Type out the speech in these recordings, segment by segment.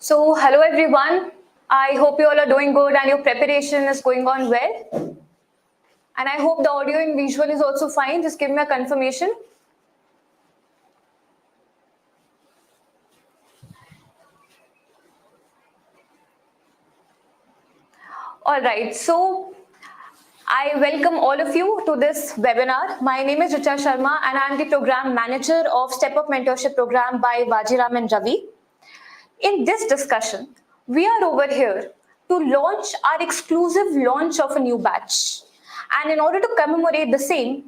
Hello everyone. I hope you all are doing good and your preparation is going on well. And I hope the audio and visual is also fine. Just give me a confirmation. All right. I welcome all of you to this webinar. My name is Richa Sharma and I'm the program manager of Step Up Mentorship program by Vajiram Ravi. In this discussion, we are over here to launch our exclusive launch of a new batch. And in order to commemorate the same,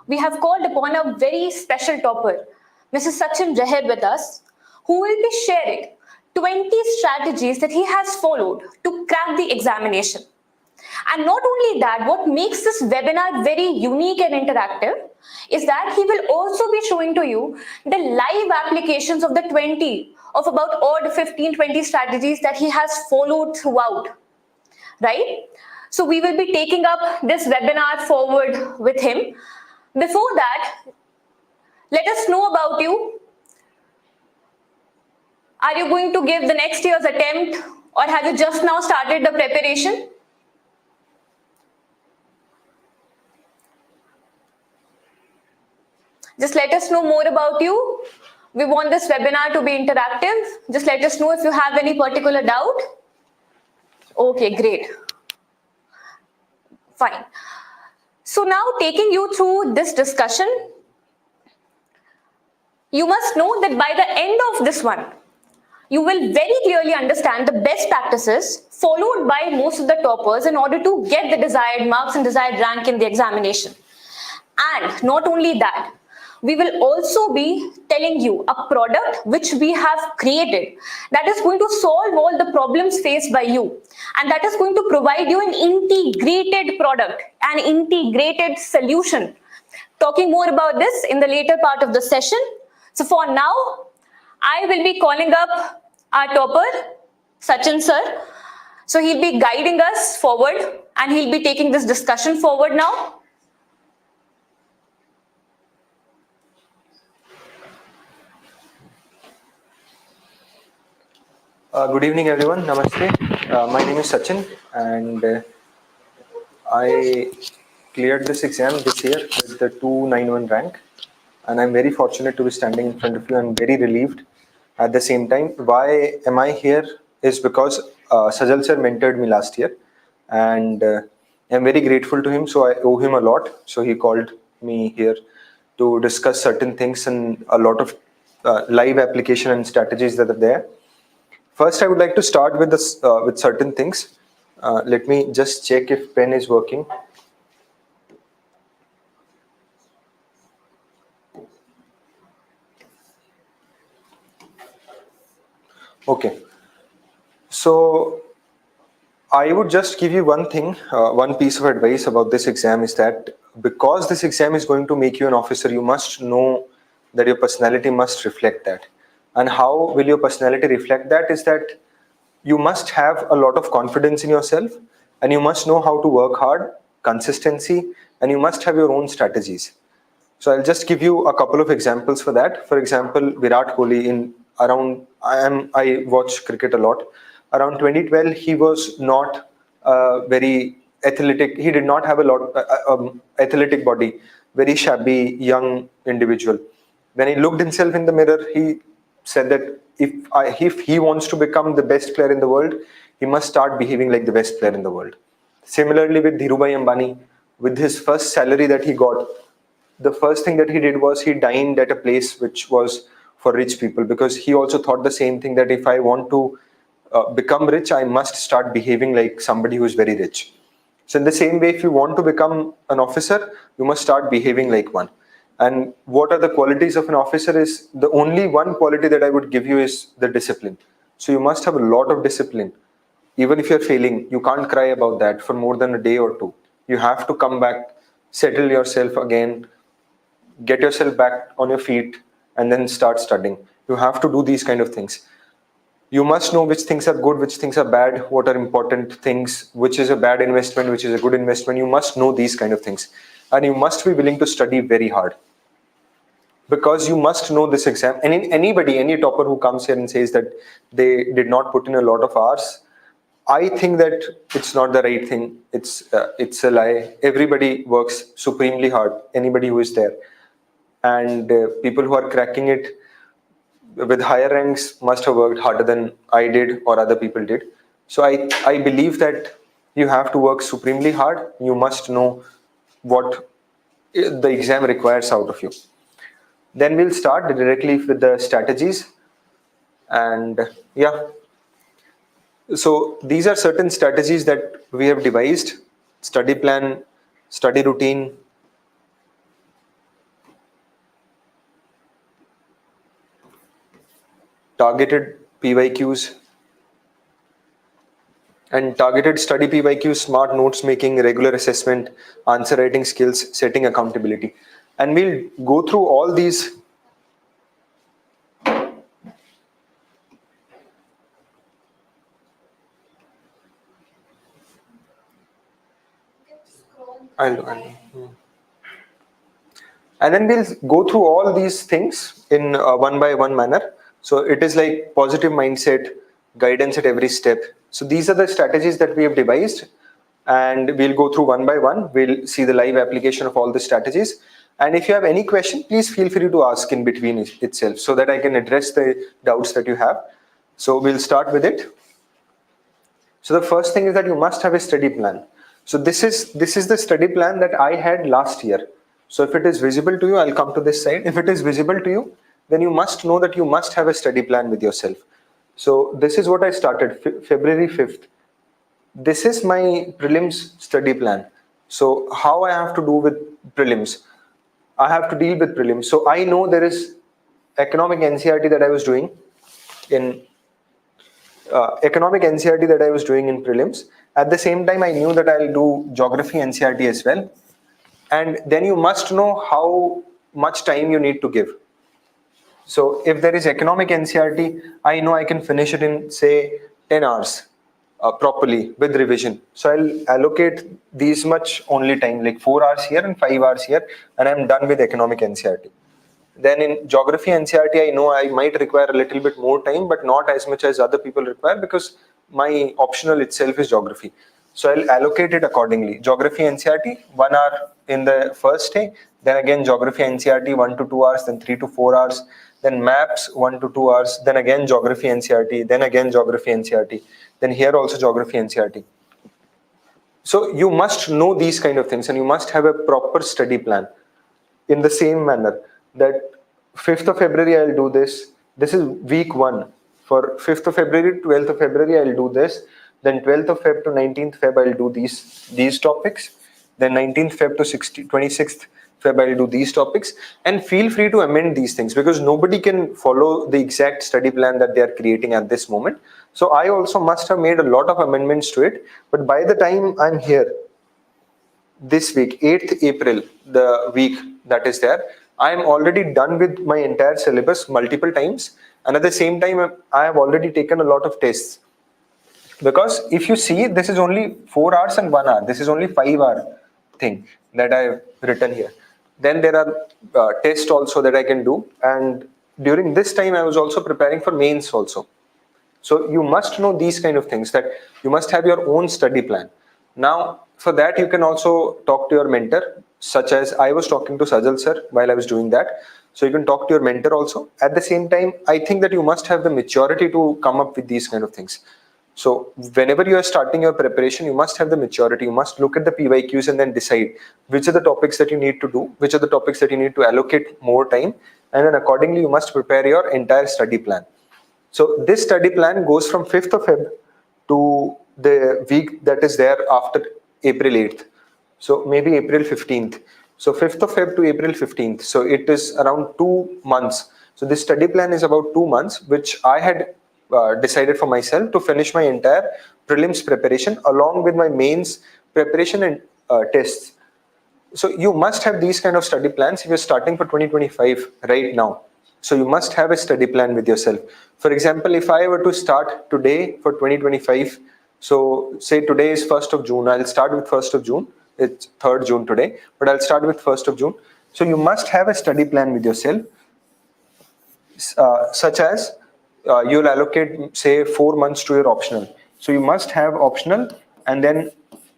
we have called upon a very special topper, Mrs. Sachin Reher with us, who will be sharing 20 strategies that he has followed to crack the examination. And not only that, what makes this webinar very unique and interactive is that he will also be showing to you the live applications of the 20 of about odd 15-20 strategies that he has followed throughout, right? So we will be taking up this webinar forward with him. Before that, let us know about you. Are you going to give the next year's attempt or have you just now started the preparation? Just let us know more about you. We want this webinar to be interactive. Just let us know if you have any particular doubt. Okay, great. Fine. So now taking you through this discussion, you must know that by the end of this one, you will very clearly understand the best practices followed by most of the toppers in order to get the desired marks and desired rank in the examination. And not only that, we will also be telling you a product which we have created that is going to solve all the problems faced by you. And that is going to provide you an integrated product, an integrated solution. Talking more about this in the later part of the session. So for now, I will be calling up our topper, Sachin sir. So he'll be guiding us forward and he'll be taking this discussion forward now. Good evening, everyone. Namaste. My name is Sachin, and I cleared this exam this year with the 291 rank, and I'm very fortunate to be standing in front of you. I'm very relieved at the same time. Why am I here? Is because Sajal sir mentored me last year, and I'm very grateful to him. So I owe him a lot. So he called me here to discuss certain things and a lot of live application and strategies that are there. First, I would like to start with this with certain things. Let me just check if pen is working. Okay. So I would just give you one thing, one piece of advice about this exam is that because this exam is going to make you an officer, you must know that your personality must reflect that. And how will your personality reflect that is that you must have a lot of confidence in yourself and you must know how to work hard, consistency, and you must have your own strategies. So I'll just give you a couple of examples for that. For example, Virat Kohli I watch cricket a lot. Around 2012, he was not very athletic. He did not have a lot athletic body, very shabby young individual. When he looked himself in the mirror, he said that if he wants to become the best player in the world, he must start behaving like the best player in the world. Similarly with Dhirubhai Ambani, with his first salary that he got, the first thing that he did was he dined at a place which was for rich people, because he also thought the same thing, that if I want to become rich, I must start behaving like somebody who is very rich. So in the same way, if you want to become an officer, you must start behaving like one. And what are the qualities of an officer is the only one quality that I would give you is the discipline. So you must have a lot of discipline. Even if you're failing, you can't cry about that for more than a day or two. You have to come back, settle yourself again, get yourself back on your feet, and then start studying. You have to do these kind of things. You must know which things are good, which things are bad, what are important things, which is a bad investment, which is a good investment. You must know these kind of things. And you must be willing to study very hard. because you must know this exam. And any topper who comes here and says that they did not put in a lot of hours, I think that it's not the right thing. It's a lie. Everybody works supremely hard. Anybody who is there, and people who are cracking it with higher ranks must have worked harder than I did or other people did. So I believe that you have to work supremely hard. You must know what the exam requires out of you. Then we'll start directly with the strategies. And yeah, so these are certain strategies that we have devised: study plan, study routine, targeted PYQs, and targeted study PYQs, smart notes making, regular assessment, answer writing skills, setting accountability. And we'll go through all these. I'll. And then we'll go through all these things in a one by one manner. So it is like positive mindset, guidance at every step. So these are the strategies that we have devised, and we'll go through one by one. We'll see the live application of all the strategies. And if you have any question, please feel free to ask in between itself so that I can address the doubts that you have. So we'll start with it. So the first thing is that you must have a study plan. So this is the study plan that I had last year. So if it is visible to you, I'll come to this side. If it is visible to you, then you must know that you must have a study plan with yourself. So this is what I started February 5th. This is my prelims study plan. So how I have to do with prelims? I have to deal with prelims. So I know there is economic NCRT that I was doing in prelims. At the same time, I knew that I'll do geography NCRT as well. And then you must know how much time you need to give. So if there is economic NCRT, I know I can finish it in, say, 10 hours properly with revision. So I'll allocate these much only time, like 4 hours here and 5 hours here, and I'm done with economic NCRT. Then in geography NCRT, I know I might require a little bit more time, but not as much as other people require, because my optional itself is geography. So I'll allocate it accordingly. Geography NCRT, 1 hour in the first day, then again geography NCRT 1 to 2 hours, then 3 to 4 hours, then maps 1 to 2 hours, then again geography NCRT, then again geography NCRT, then here also geography NCRT. So you must know these kind of things, and you must have a proper study plan in the same manner. That 5th of February I'll do this. This is week 1. For 5th of February, 12th of February I'll do this. Then 12th of Feb to 19th Feb I'll do these topics. Then 19th Feb to 26th Feb I'll do these topics. And feel free to amend these things, because nobody can follow the exact study plan that they are creating at this moment. So I also must have made a lot of amendments to it. But by the time I'm here, this week, 8th April, the week that is there, I am already done with my entire syllabus multiple times. And at the same time, I have already taken a lot of tests. Because if you see, this is only 4 hours and 1 hour. This is only 5-hour thing that I have written here. Then there are tests also that I can do. And during this time, I was also preparing for mains also. So you must know these kind of things, that you must have your own study plan. Now, for that, you can also talk to your mentor, such as I was talking to Sajal sir while I was doing that. So you can talk to your mentor also. At the same time, I think that you must have the maturity to come up with these kind of things. So whenever you are starting your preparation, you must have the maturity. You must look at the PYQs and then decide which are the topics that you need to do, which are the topics that you need to allocate more time. And then accordingly, you must prepare your entire study plan. So this study plan goes from 5th of Feb to the week that is there after April 8th. So maybe April 15th. So 5th of Feb to April 15th. So it is around 2 months. So this study plan is about 2 months, which I had decided for myself to finish my entire prelims preparation along with my mains preparation and tests. So you must have these kind of study plans if you're starting for 2025 right now. So you must have a study plan with yourself. For example, if I were to start today for 2025, so say today is 1st of June, I'll start with 1st of June. It's 3rd June today, but I'll start with 1st of June. So you must have a study plan with yourself. such as you'll allocate say 4 months to your optional. So you must have optional and then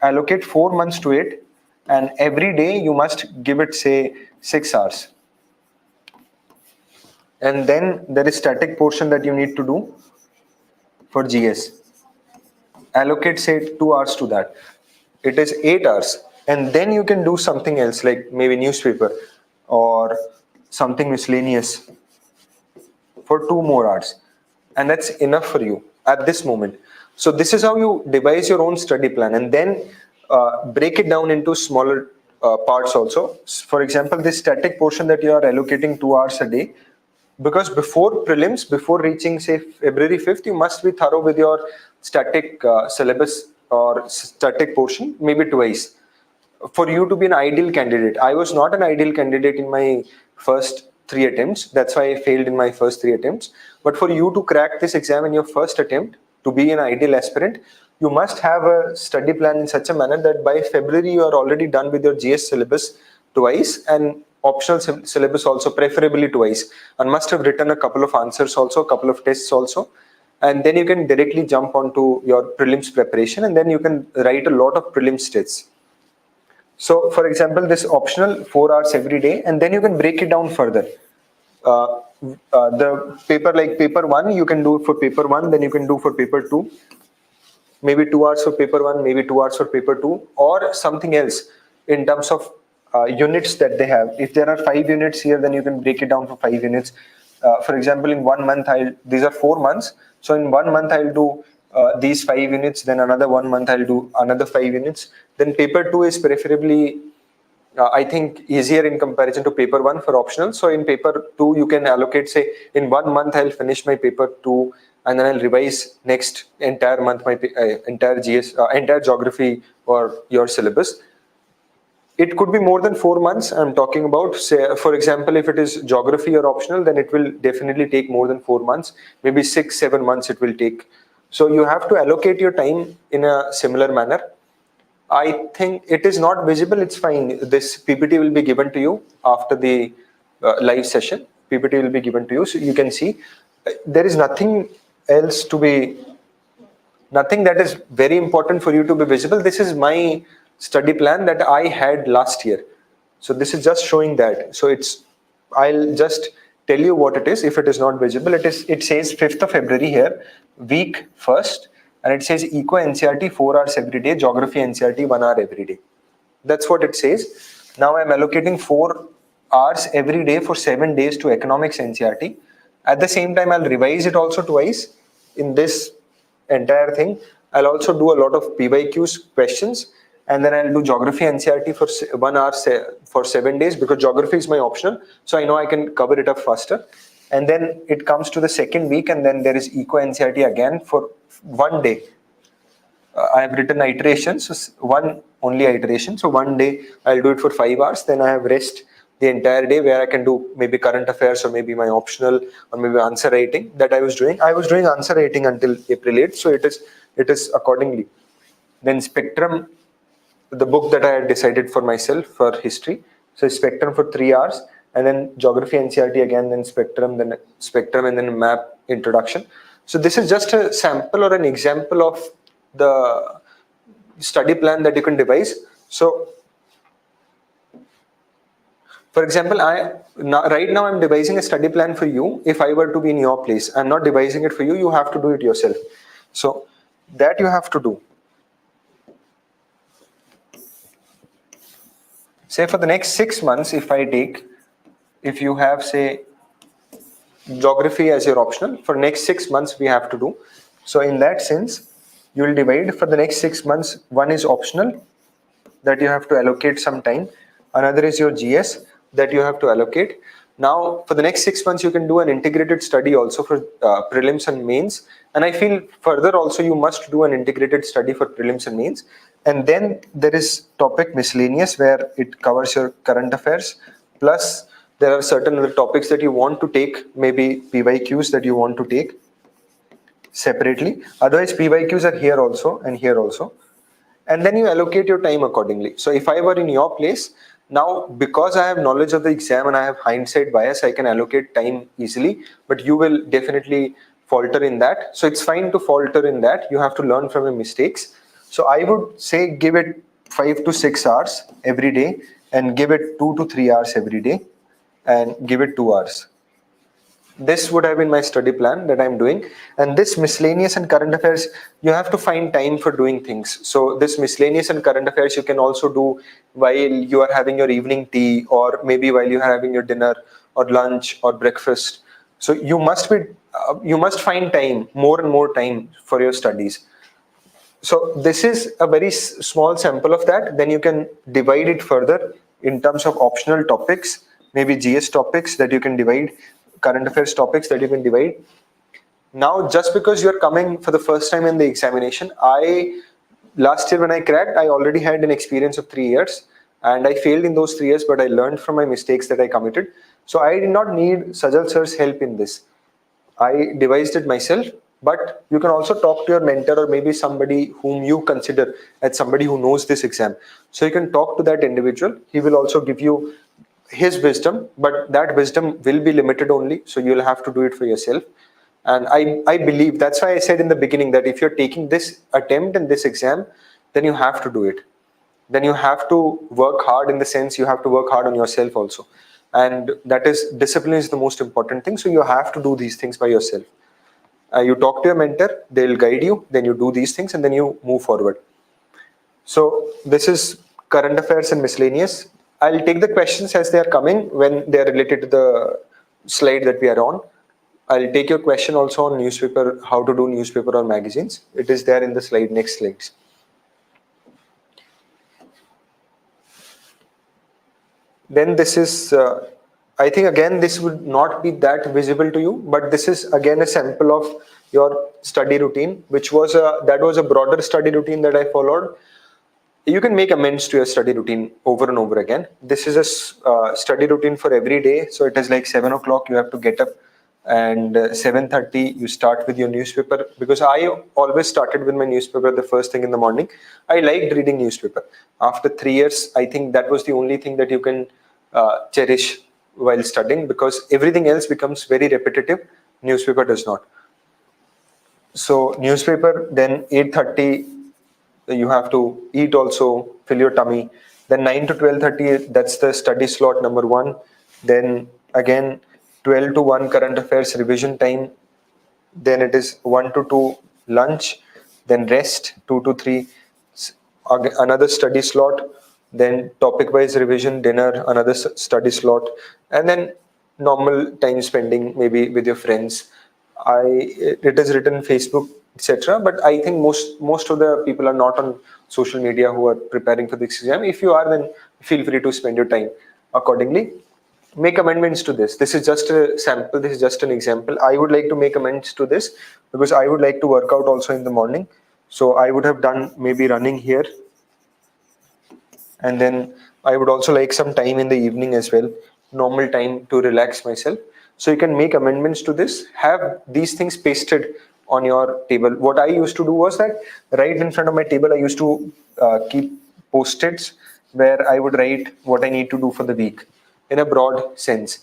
allocate 4 months to it, and every day you must give it say 6 hours. And then there is static portion that you need to do for GS. Allocate say 2 hours to that. It is 8 hours, and then you can do something else like maybe newspaper or something miscellaneous for 2 more hours, and that's enough for you at this moment. So this is how you devise your own study plan, and then break it down into smaller parts also. For example, this static portion that you are allocating 2 hours a day, because before prelims, before reaching say February 5th, you must be thorough with your static syllabus or static portion maybe twice for you to be an ideal candidate. I was not an ideal candidate in my first 3 attempts. That's why I failed in my first 3 attempts. But for you to crack this exam in your first attempt, to be an ideal aspirant, you must have a study plan in such a manner that by February you are already done with your GS syllabus twice and optional syllabus also, preferably twice, and must have written a couple of answers also, a couple of tests also, and then you can directly jump onto your prelims preparation, and then you can write a lot of prelims tests. So, for example, this optional 4 hours every day, and then you can break it down further. The paper like paper one, you can do for paper one, then you can do for paper two, maybe 2 hours for paper one, maybe 2 hours for paper two, or something else in terms of units that they have. If there are 5 units here, then you can break it down for 5 units. For example, in 1 month, these are 4 months. So in 1 month, I'll do these 5 units. Then another 1 month, I'll do another 5 units. Then paper two is preferably I think easier in comparison to paper one for optional. So in paper two, you can allocate, say, in 1 month, I'll finish my paper two, and then I'll revise next entire month my entire GS, entire geography or your syllabus. It could be more than 4 months. I'm talking about, say, for example, if it is geography or optional, then it will definitely take more than 4 months, maybe 6, 7 months it will take. So you have to allocate your time in a similar manner. I think it is not visible. It's fine. This PPT will be given to you after the live session. PPT will be given to you, so you can see. There is nothing else to be, nothing that is very important for you to be visible. This is my study plan that I had last year. So this is just showing that. So I'll just tell you what it is. If it is not visible, it says 5th of February here, week first, and it says Eco NCRT 4 hours every day, Geography NCRT 1 hour every day. That's what it says. Now I'm allocating 4 hours every day for 7 days to Economics NCRT. At the same time, I'll revise it also twice in this entire thing. I'll also do a lot of PYQs questions, and then I'll do Geography NCRT for 1 hour for 7 days, because Geography is my optional, so I know I can cover it up faster. And then it comes to the second week, and then there is Eco NCRT again for 1 day. I have written iterations, one only iteration. So 1 day I'll do it for 5 hours. Then I have rest the entire day where I can do maybe current affairs or maybe my optional or maybe answer writing that I was doing. I was doing answer writing until April 8th. So it is accordingly. Then Spectrum, the book that I had decided for myself for history. So Spectrum for 3 hours, and then Geography NCRT again, then Spectrum, and then Map introduction. So this is just a sample or an example of the study plan that you can devise. So for example, right now I'm devising a study plan for you. If I were to be in your place, I'm not devising it for you. You have to do it yourself. So that you have to do. Say for the next 6 months, if you have, say, geography as your optional, for next 6 months we have to do. So in that sense, you will divide for the next 6 months. One is optional that you have to allocate some time. Another is your GS that you have to allocate. Now for the next 6 months, you can do an integrated study also for prelims and mains. And I feel further also you must do an integrated study for prelims and mains. And then there is topic miscellaneous where it covers your current affairs. Plus there are certain other topics that you want to take, maybe PYQs that you want to take separately. Otherwise PYQs are here also and here also. And then you allocate your time accordingly. So if I were in your place, Now, because I have knowledge of the exam and I have hindsight bias, I can allocate time easily, but you will definitely falter in that. So it's fine to falter in that. You have to learn from your mistakes. So I would say give it 5 to 6 hours every day and give it 2 to 3 hours every day and give it 2 hours. This would have been my study plan that I'm doing. And this miscellaneous and current affairs, you have to find time for doing things. So this miscellaneous and current affairs you can also do while you are having your evening tea, or maybe while you are having your dinner or lunch or breakfast. So you must find time, more and more time for your studies. So this is a very small sample of that. Then you can divide it further in terms of optional topics, maybe GS topics that you can divide, current affairs topics that you can divide. Now, just because you're coming for the first time in the examination, last year when I cracked, I already had an experience of 3 years, and I failed in those 3 years, but I learned from my mistakes that I committed. So I did not need Sajal sir's help in this. I devised it myself, but you can also talk to your mentor or maybe somebody whom you consider as somebody who knows this exam. So you can talk to that individual. He will also give you his wisdom, but that wisdom will be limited only. So you'll have to do it for yourself. And I believe that's why I said in the beginning that if you're taking this attempt in this exam, then you have to do it. Then you have to work hard, in the sense you have to work hard on yourself also. And that is, discipline is the most important thing. So you have to do these things by yourself. You talk to your mentor, they'll guide you, then you do these things, and then you move forward. So this is current affairs and miscellaneous. I'll take the questions as they are coming when they are related to the slide that we are on. I'll take your question also on newspaper, how to do newspaper or magazines. It is there in the slide, next slides. Then this is, I think again, this would not be that visible to you, but this is again a sample of your study routine, which was that was a broader study routine that I followed. You can make amends to your study routine over and over again. This is a study routine for every day. So it is like 7 o'clock, you have to get up, and 7:30 you start with your newspaper, because I always started with my newspaper the first thing in the morning. I liked reading newspaper. After 3 years, I think that was the only thing that you can cherish while studying, because everything else becomes very repetitive. Newspaper does not. So newspaper, then 8:30 you have to eat also, fill your tummy. Then 9 to 12:30, that's the study slot number one. Then again 12 to 1 current affairs revision time. Then it is 1 to 2 lunch, then rest 2 to 3, another study slot, then topic wise revision, dinner, another study slot, and then normal time spending maybe with your friends. It is written Facebook, etc., but I think most of the people are not on social media who are preparing for this exam. If you are, then feel free to spend your time accordingly. Make amendments to this. This is just a sample, this is just an example. I would like to make amendments to this because I would like to work out also in the morning. So I would have done maybe running here, and then I would also like some time in the evening as well, normal time to relax myself. So you can make amendments to this, have these things pasted on your table. What I used to do was that right in front of my table, I used to keep post-its where I would write what I need to do for the week in a broad sense.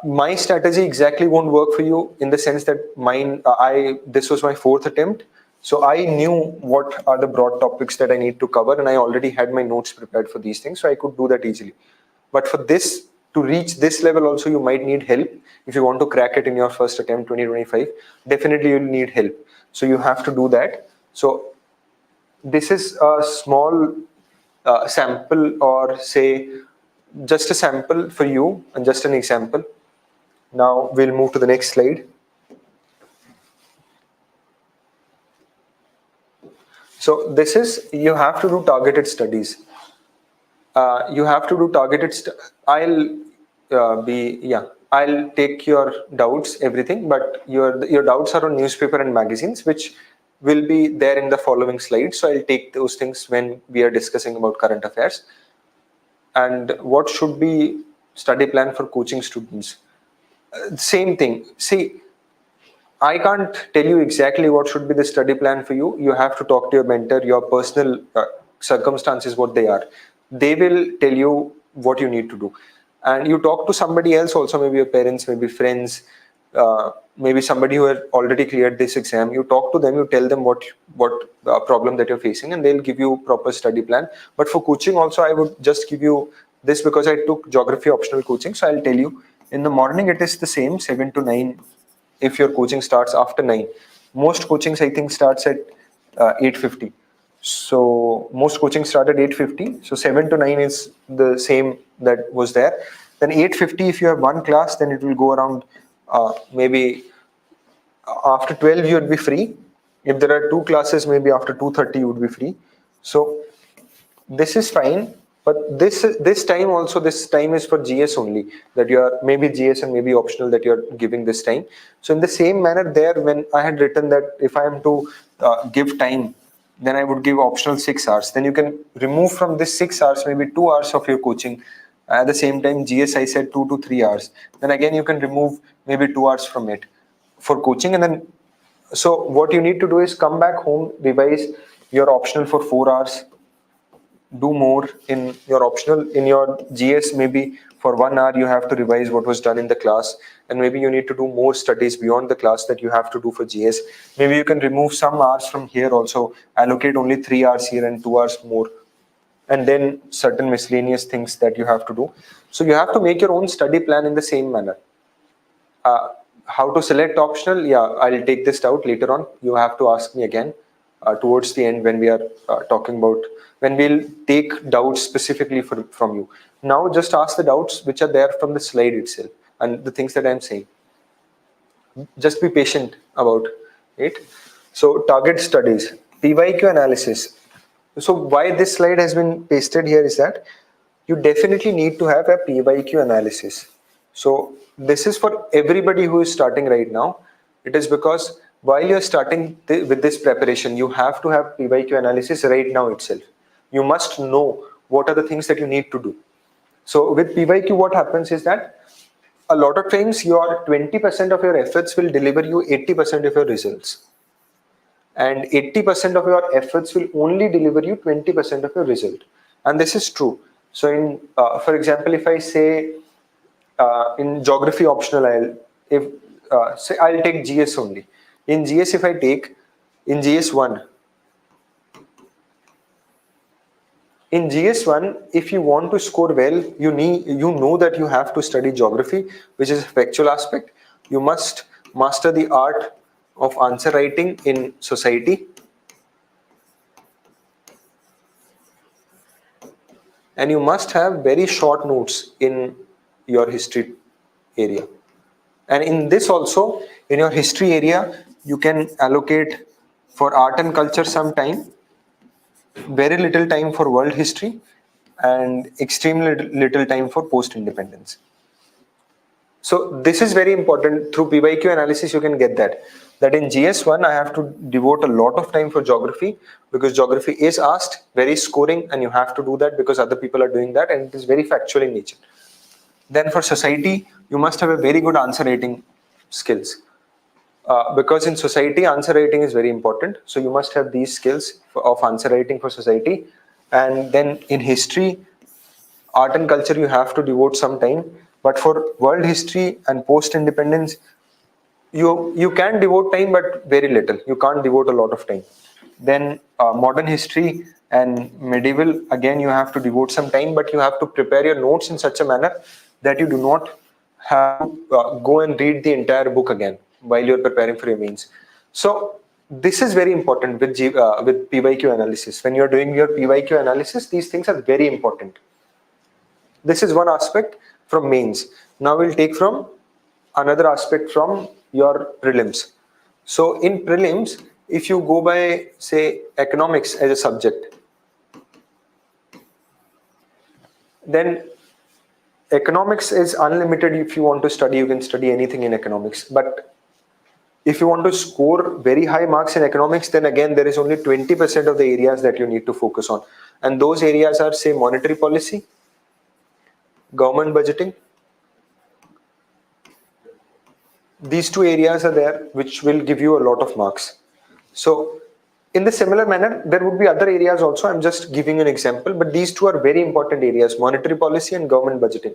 My strategy exactly won't work for you, in the sense that this was my fourth attempt, so I knew what are the broad topics that I need to cover, and I already had my notes prepared for these things, so I could do that easily. But for this, to reach this level also, you might need help. If you want to crack it in your first attempt 2025, definitely you'll need help. So you have to do that. So this is a small sample, or say just a sample for you and just an example. Now we'll move to the next slide. So this is, you have to do targeted studies. You have to do targeted. I'll take your doubts, everything, but your doubts are on newspaper and magazines, which will be there in the following slides. So I'll take those things when we are discussing about current affairs. And what should be study plan for coaching students? Same thing. See, I can't tell you exactly what should be the study plan for you. You have to talk to your mentor, your personal circumstances, what they are. they will tell you what you need to do. And you talk to somebody else also, maybe your parents, maybe friends, maybe somebody who had already cleared this exam. You talk to them, you tell them what problem that you're facing, and they'll give you proper study plan. But for coaching also, I would just give you this because I took geography optional coaching. So I'll tell you, in the morning it is the same, 7 to 9. If your coaching starts after 9, most coachings I think starts at 8:50. So most coaching start at 8:50. So 7 to 9 is the same that was there. Then 8:50, if you have one class, then it will go around maybe after 12 you would be free. If there are two classes, maybe after 2:30 you would be free. So this is fine, but this time also, this time is for GS only, that you are maybe GS and maybe optional that you're giving this time. So in the same manner there, when I had written that if I am to give time, then I would give optional 6 hours. Then you can remove from this 6 hours maybe 2 hours of your coaching. At the same time, GS I said 2 to 3 hours. Then again you can remove maybe 2 hours from it for coaching. And then so what you need to do is come back home, revise your optional for 4 hours, do more in your optional. In your GS, maybe for 1 hour you have to revise what was done in the class, and maybe you need to do more studies beyond the class that you have to do for GS. Maybe you can remove some hours from here also, allocate only 3 hours here and 2 hours more, and then certain miscellaneous things that you have to do. So you have to make your own study plan in the same manner. uh, how to select optional, yeah, I'll take this out later on. You have to ask me again towards the end when we are talking about, when we'll take doubts specifically from you. Now just ask the doubts which are there from the slide itself and the things that I'm saying. Just be patient about it. So target studies, PYQ analysis. So why this slide has been pasted here is that you definitely need to have a PYQ analysis. So this is for everybody who is starting right now. It is because while you're starting with this preparation, you have to have PYQ analysis right now itself. You must know what are the things that you need to do. So with PYQ, what happens is that a lot of times your 20% of your efforts will deliver you 80% of your results, and 80% of your efforts will only deliver you 20% of your result. And this is true. So in for example, if I say in geography optional, if say I'll take GS only. In GS, if I take in GS1, if you want to score well, you know that you have to study geography, which is a factual aspect. You must master the art of answer writing in society, and you must have very short notes in your history area. And in this also, in your history area, you can allocate for art and culture some time, very little time for world history, and extremely little time for post independence. So this is very important. Through PYQ analysis, you can get that in GS1 I have to devote a lot of time for geography, because geography is asked, very scoring, and you have to do that because other people are doing that, and it is very factual in nature. Then for society, you must have a very good answer writing skills, because in society answer writing is very important. So you must have these skills of answer writing for society. And then in history, art and culture, you have to devote some time. But for world history and post independence, you can devote time, but very little. You can't devote a lot of time. Then modern history and medieval, again you have to devote some time, but you have to prepare your notes in such a manner that you do not have to go and read the entire book again while you're preparing for your mains. So this is very important with PYQ analysis. When you're doing your PYQ analysis, these things are very important. This is one aspect from mains. Now we'll take from another aspect from your prelims. So in prelims, if you go by say economics as a subject, then economics is unlimited. If you want to study, you can study anything in economics. But if you want to score very high marks in economics, then again there is only 20% of the areas that you need to focus on. And those areas are say monetary policy, government budgeting. These two areas are there which will give you a lot of marks. So In the similar manner, there would be other areas also. I'm just giving an example, but these two are very important areas: monetary policy and government budgeting,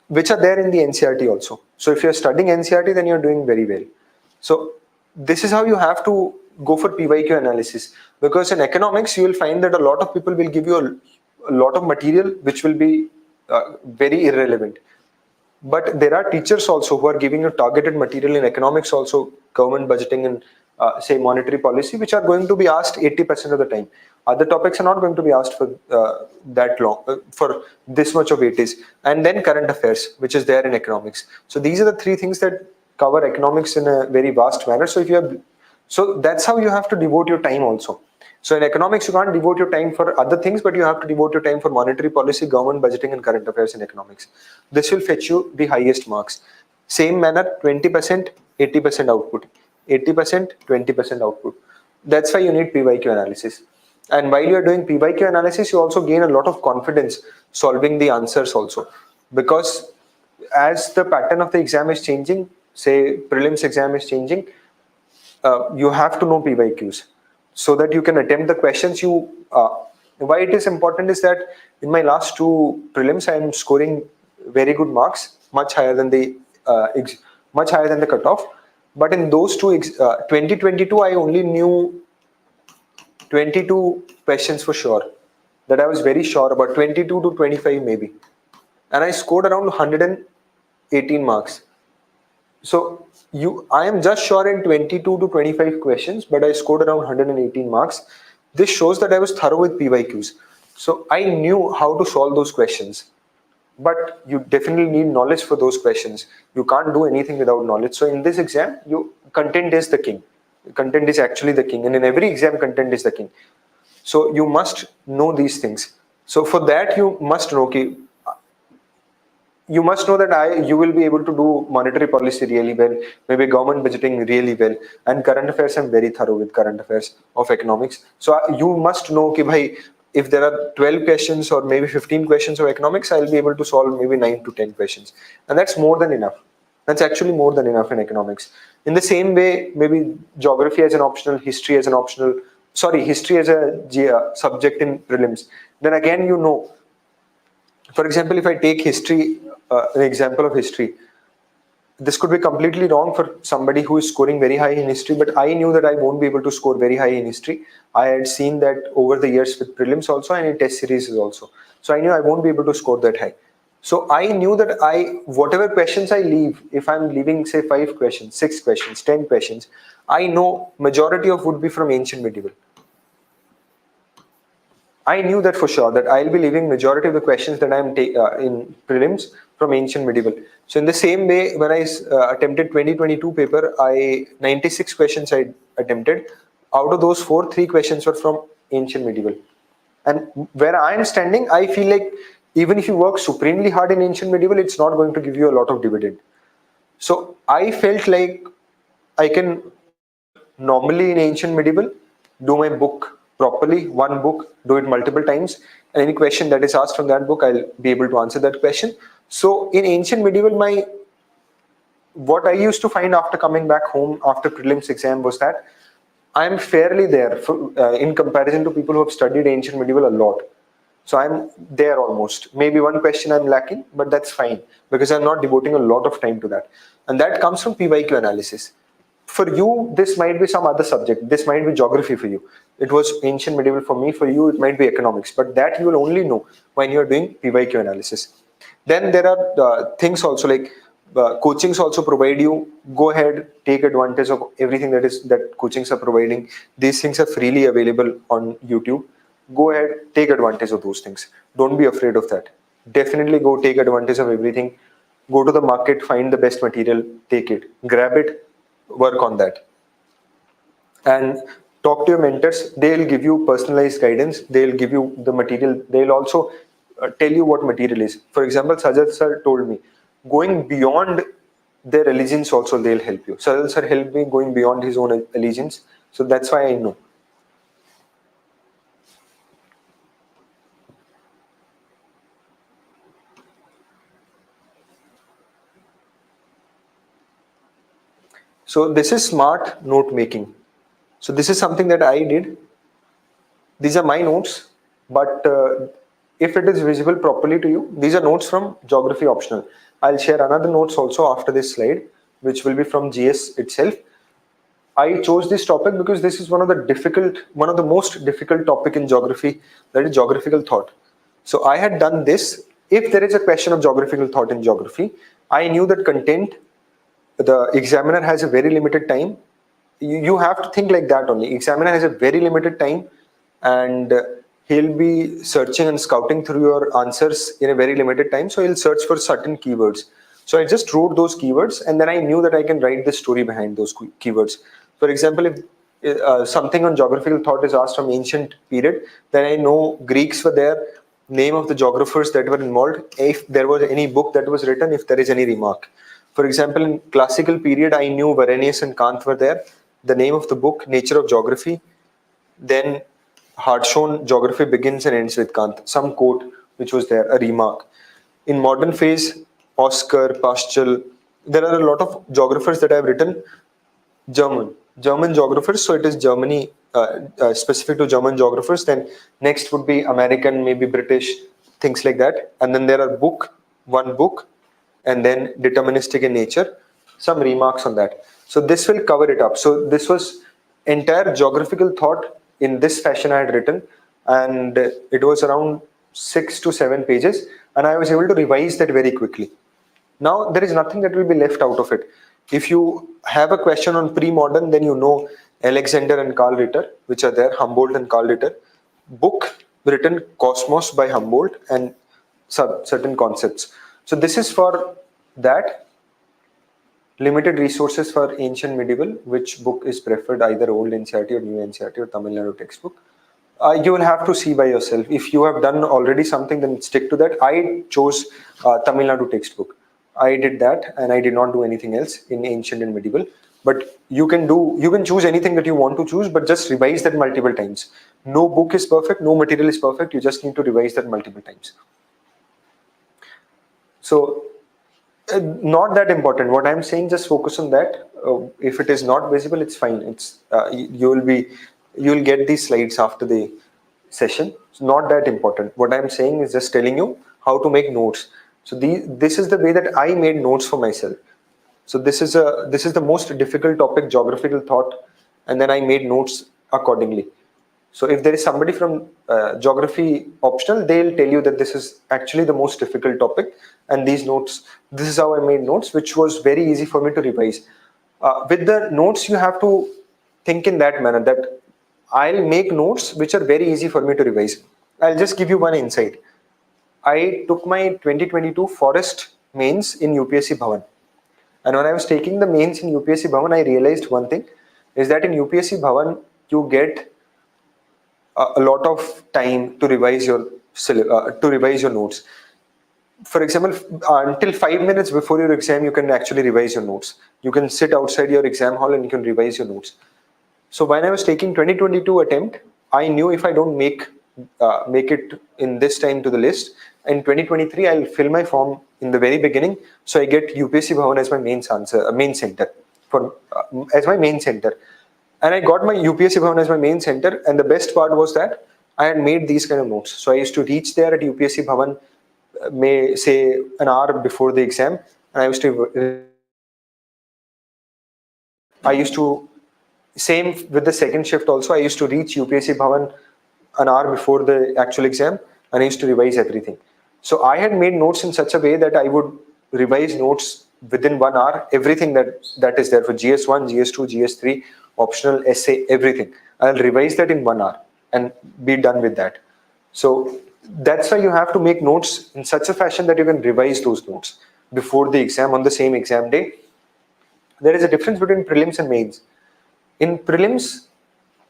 which are there in the NCRT also. So if you're studying NCRT, then you're doing very well. So this is how you have to go for PYQ analysis, because in economics you will find that a lot of people will give you a lot of material which will be very irrelevant. But there are teachers also who are giving you targeted material in economics also, government budgeting and say monetary policy, which are going to be asked 80% of the time. Other topics are not going to be asked for that long, for this much of weightage. And then current affairs, which is there in economics. So these are the three things that cover economics in a very vast manner. So if you have, so that's how you have to devote your time also. So in economics, you can't devote your time for other things, but you have to devote your time for monetary policy, government budgeting, and current affairs in economics. This will fetch you the highest marks. Same manner, 20%, 80% output, 80%, 20% output. That's why you need PYQ analysis. And while you are doing PYQ analysis, you also gain a lot of confidence solving the answers also. Because as the pattern of the exam is changing, say prelims exam is changing, you have to know PYQs so that you can attempt the questions. Why it is important is that in my last two prelims, I am scoring very good marks, much higher than the cutoff. But in those 2022, I only knew 22 questions for sure. That I was very sure about, 22 to 25 maybe, and I scored around 118 marks. So I am just sure in 22 to 25 questions, but I scored around 118 marks. This shows that I was thorough with PYQs. So I knew how to solve those questions. But you definitely need knowledge for those questions. You can't do anything without knowledge. So in this exam, content is the king. Content is actually the king. And in every exam, content is the king. So you must know these things. So for that, you must know that you will be able to do monetary policy really well, maybe government budgeting really well, and current affairs. I'm very thorough with current affairs of economics. So you must know कि भाई, if there are 12 questions or maybe 15 questions of economics, I'll be able to solve maybe 9 to 10 questions, and that's more than enough. That's actually more than enough in economics. In the same way, maybe geography as an optional, history as an optional, history as a subject in prelims. Then again, for example, if I take history, an example of history, this could be completely wrong for somebody who is scoring very high in history, but I knew that I won't be able to score very high in history. I had seen that over the years with prelims also and in test series also. So I knew I won't be able to score that high. So I knew that whatever questions I leave, if I'm leaving say 5 questions, 6 questions, 10 questions, I know majority of would be from ancient medieval. I knew that for sure, that I'll be leaving majority of the questions that I'm in prelims from ancient medieval. So in the same way, when I attempted 2022 paper, 96 questions I attempted. Out of those 3 questions were from ancient medieval. And where I am standing, I feel like even if you work supremely hard in ancient medieval, it's not going to give you a lot of dividend. So I felt like I can normally in ancient medieval do my book properly, one book, do it multiple times, and any question that is asked from that book, I'll be able to answer that question. So in ancient medieval, what I used to find after coming back home after prelims exam was that I'm fairly there in comparison to people who have studied ancient medieval a lot. So I'm there almost. Maybe one question I'm lacking, but that's fine because I'm not devoting a lot of time to that. And that comes from PYQ analysis. For you, this might be some other subject. This might be geography for you. It was ancient medieval for me. For you, it might be economics. But that you will only know when you're doing PYQ analysis. Then there are things also like coachings also provide you. Go ahead, take advantage of everything that coachings are providing. These things are freely available on YouTube. Go ahead, take advantage of those things. Don't be afraid of that. Definitely go take advantage of everything. Go to the market, find the best material, take it, grab it, work on that, and talk to your mentors. They'll give you personalized guidance. They'll give you the material. They'll also tell you what material is. For example, Sajad sir told me, going beyond their allegiance also they'll help you. Sajad sir helped me going beyond his own allegiance. So that's why I know. So this is smart note making. So this is something that I did. These are my notes, but if it is visible properly to you, these are notes from geography optional. I'll share another notes also after this slide, which will be from GS itself. I chose this topic because this is one of the most difficult topic in geography, that is geographical thought. So I had done this. If there is a question of geographical thought in geography, I knew that content, the examiner has a very limited time. You have to think like that only. Examiner has a very limited time, and he'll be searching and scouting through your answers in a very limited time. So he'll search for certain keywords. So I just wrote those keywords, and then I knew that I can write the story behind those keywords. For example, if something on geographical thought is asked from ancient period, then I know Greeks were there, name of the geographers that were involved, if there was any book that was written, if there is any remark. For example, in classical period, I knew Varenius and Kant were there, the name of the book, Nature of Geography, then Hartshorne, geography begins and ends with Kant, some quote which was there, a remark. In modern phase, Oscar, Paschal, there are a lot of geographers that I have written. German geographers, so it is Germany, specific to German geographers. Then next would be American, maybe British, things like that. And then there are one book, and then deterministic in nature, some remarks on that. So this will cover it up. So this was entire geographical thought in this fashion I had written, and it was around 6 to 7 pages, and I was able to revise that very quickly. Now there is nothing that will be left out of it. If you have a question on pre-modern, then you know Alexander and Karl Ritter, which are there, Humboldt and Karl Ritter. Book written Cosmos by Humboldt and certain concepts. So this is for that. Limited resources for ancient medieval, which book is preferred, either old NCERT or new NCERT or Tamil Nadu textbook. You will have to see by yourself. If you have done already something, then stick to that. I chose Tamil Nadu textbook. I did that, and I did not do anything else in ancient and medieval. But you can choose anything that you want to choose, but just revise that multiple times. No book is perfect, no material is perfect. You just need to revise that multiple times. So not that important. What I'm saying, just focus on that. If it is not visible, it's fine. It's you'll get these slides after the session. It's not that important. What I'm saying is just telling you how to make notes. So this is the way that I made notes for myself. So this is the most difficult topic, geographical thought, and then I made notes accordingly. So if there is somebody from geography optional, they'll tell you that this is actually the most difficult topic, and these notes, this is how I made notes, which was very easy for me to revise. With the notes, you have to think in that manner that I'll make notes which are very easy for me to revise. I'll just give you one insight. I took my 2022 forest mains in UPSC Bhavan. And when I was taking the mains in UPSC Bhavan, I realized one thing is that in UPSC Bhavan, you get a lot of time to revise your notes. For example, until 5 minutes before your exam, you can actually revise your notes. You can sit outside your exam hall and you can revise your notes. So when I was taking 2022 attempt, I knew if I don't make it in this time to the list, in 2023 I'll fill my form in the very beginning, so I get UPSC Bhavan as my main center as my main center. And I got my UPSC Bhavan as my main center, and the best part was that I had made these kind of notes. So I used to reach there at UPSC Bhavan, may say an hour before the exam, and I used to same with the second shift also. I used to reach UPSC Bhavan an hour before the actual exam, and I used to revise everything. So I had made notes in such a way that I would revise notes within 1 hour, everything that is there for GS1, GS2, GS3, optional, essay, everything. I'll revise that in 1 hour and be done with that. So that's why you have to make notes in such a fashion that you can revise those notes before the exam on the same exam day. There is a difference between prelims and mains. In prelims,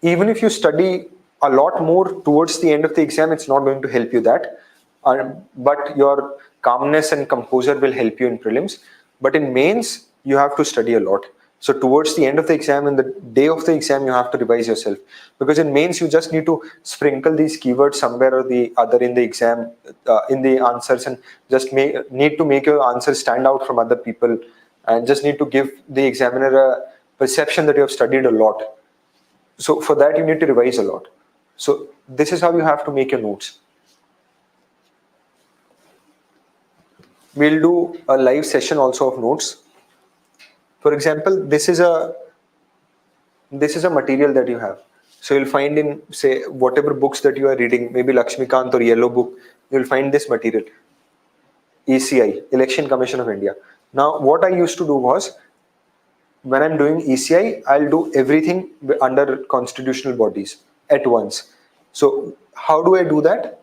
even if you study a lot more towards the end of the exam, it's not going to help you that. But your calmness and composure will help you in prelims. But in mains, you have to study a lot. So towards the end of the exam and the day of the exam, you have to revise yourself. Because in mains, you just need to sprinkle these keywords somewhere or the other in the exam, in the answers, and just need to make your answers stand out from other people, and just need to give the examiner a perception that you have studied a lot. So for that, you need to revise a lot. So this is how you have to make your notes. We'll do a live session also of notes. For example, this is a material that you have. So you'll find in, say, whatever books that you are reading, maybe Lakshmikant or Yellow Book, you'll find this material. ECI, Election Commission of India. Now, what I used to do was, when I'm doing ECI, I'll do everything under constitutional bodies at once. So how do I do that?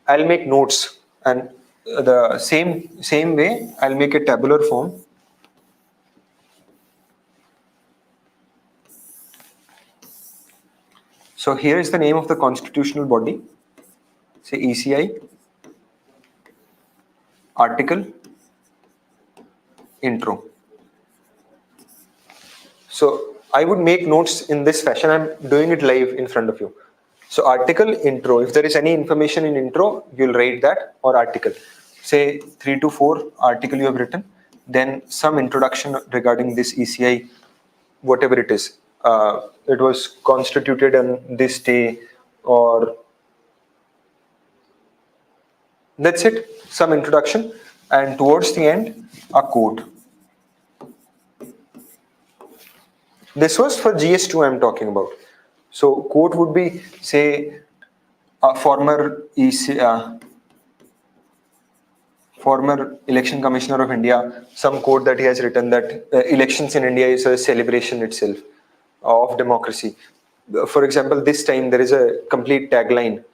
I'll make notes, and the same way I'll make a tabular form. So here is the name of the constitutional body, say ECI, article, intro. So I would make notes in this fashion. I'm doing it live in front of you. So article, intro. If there is any information in intro, you'll write that, or article. Say 3 to 4 article you have written, then some introduction regarding this ECI, whatever it is. It was constituted on this day, or that's it, some introduction, and towards the end, a quote. This was for GS2 I'm talking about. So quote would be, say, a former election commissioner of India, some quote that he has written that elections in India is a celebration itself of democracy. For example, this time there is a complete tagline,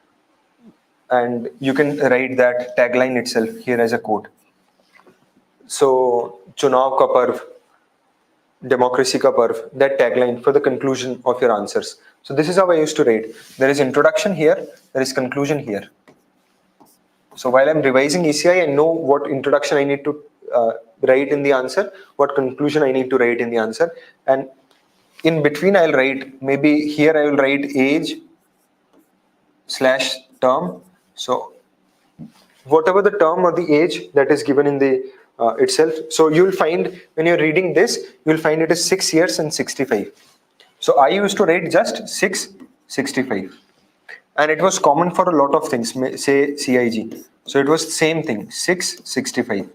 and you can write that tagline itself here as a quote. So, Chunav ka parv, democracy ka parv, that tagline for the conclusion of your answers. So this is how I used to write. There is introduction here, there is conclusion here. So while I'm revising ECI, I know what introduction I need to write in the answer, what conclusion I need to write in the answer, and in between I'll write, maybe here I will write age / term. So whatever the term or the age that is given in the itself. So you'll find when you're reading this, you'll find it is 6 years and 65. So I used to write just 665. And it was common for a lot of things, say CIG. So it was the same thing, 665.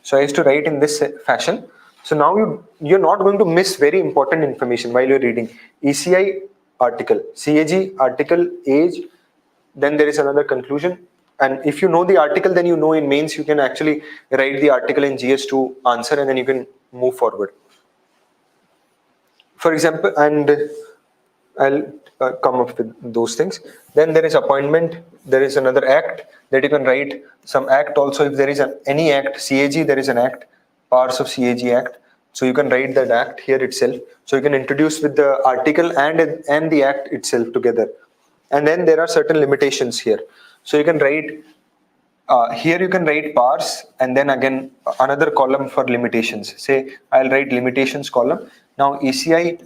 So I used to write in this fashion. So now you're not going to miss very important information while you're reading. ECI article, CAG article, age, then there is another conclusion. And if you know the article, then you know in mains you can actually write the article in GS2 answer, and then you can move forward. For example, and I'll come up with those things. Then there is appointment. There is another act that you can write. Some act also, if there is any act, CAG, there is an act, parts of CAG act. So you can write that act here itself. So you can introduce with the article and the act itself together. And then there are certain limitations here. So you can write, here you can write parts, and then again another column for limitations. Say I'll write limitations column. Now ECI,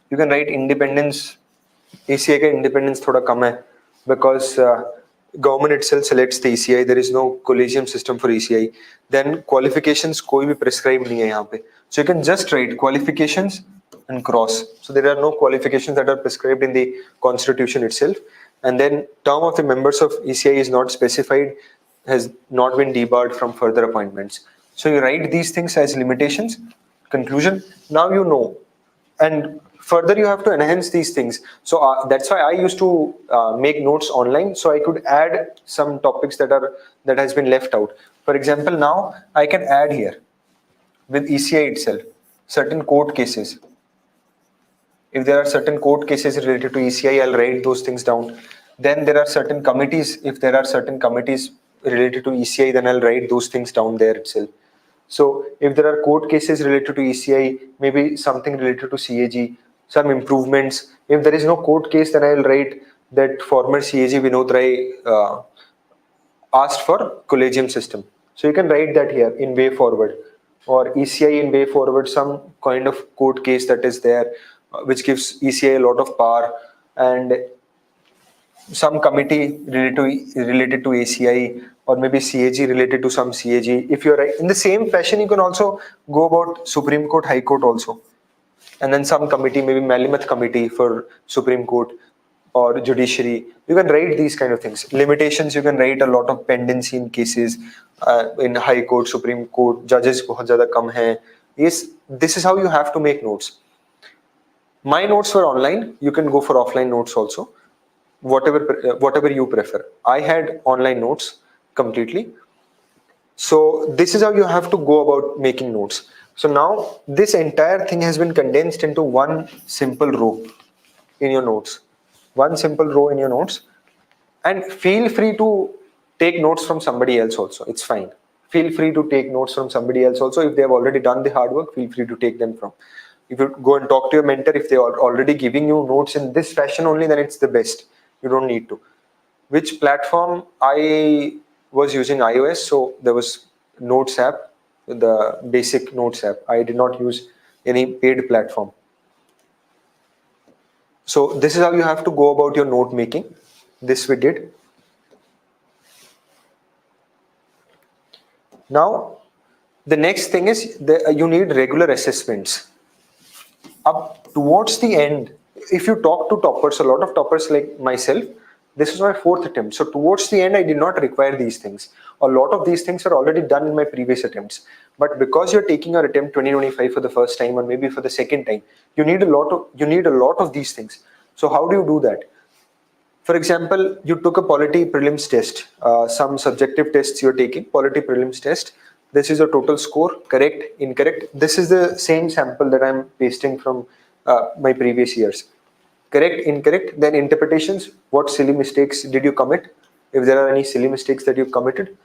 you can write independence. ECI का independence थोड़ा कम है because government itself selects the ECI. There is no collegium system for ECI. Then qualifications कोई भी prescribed नहीं है यहाँ पे. So you can just write qualifications and cross. So there are no qualifications that are prescribed in the constitution itself. And then term of the members of ECI is not specified, has not been debarred from further appointments. So you write these things as limitations, conclusion. Now you know, and further you have to enhance these things. So that's why I used to make notes online, so I could add some topics that has been left out. For example, now I can add here with ECI itself certain court cases. If there are certain court cases related to ECI, I'll write those things down. Then there are certain committees. If there are certain committees related to ECI, then I'll write those things down there itself. So if there are court cases related to ECI, maybe something related to CAG, some improvements. If there is no court case, then I'll write that former CAG Vinod Rai asked for collegium system. So you can write that here in way forward, or ECI in way forward, some kind of court case that is there, which gives ECI a lot of power, and some committee related to ACI, or maybe CAG related to some CAG. If you're in the same fashion, you can also go about Supreme Court, High Court also. and then some committee, maybe Malamuth committee for Supreme Court or judiciary. You can write these kind of things. Limitations, you can write a lot of pendency in cases in High Court, Supreme Court, judges बहुत ज़्यादा कम हैं. Yes, this is how you have to make notes. My notes were online. You can go for offline notes also, whatever you prefer. I had online notes completely. So this is how you have to go about making notes. So now this entire thing has been condensed into one simple row in your notes. One simple row in your notes. And feel free to take notes from somebody else also. It's fine. Feel free to take notes from somebody else also. If they have already done the hard work, feel free to take them from. If you go and talk to your mentor, if they are already giving you notes in this fashion only, then it's the best. You don't need to. Which platform? I was using iOS, so there was Notes app, the basic Notes app. I did not use any paid platform. So this is how you have to go about your note making. This we did. Now, the next thing is you need regular assessments. Up towards the end, if you talk to toppers, a lot of toppers like myself, this is my 4th attempt. So towards the end, I did not require these things. A lot of these things are already done in my previous attempts. But because you're taking your attempt 2025 for the first time or maybe for the second time, you need a lot of these things. So how do you do that? For example, you took a polity prelims test, some subjective tests you're taking, polity prelims test. This is your total score, correct, incorrect. This is the same sample that I'm pasting from my previous years. Correct, incorrect, then interpretations, what silly mistakes did you commit? If there are any silly mistakes that you've committed.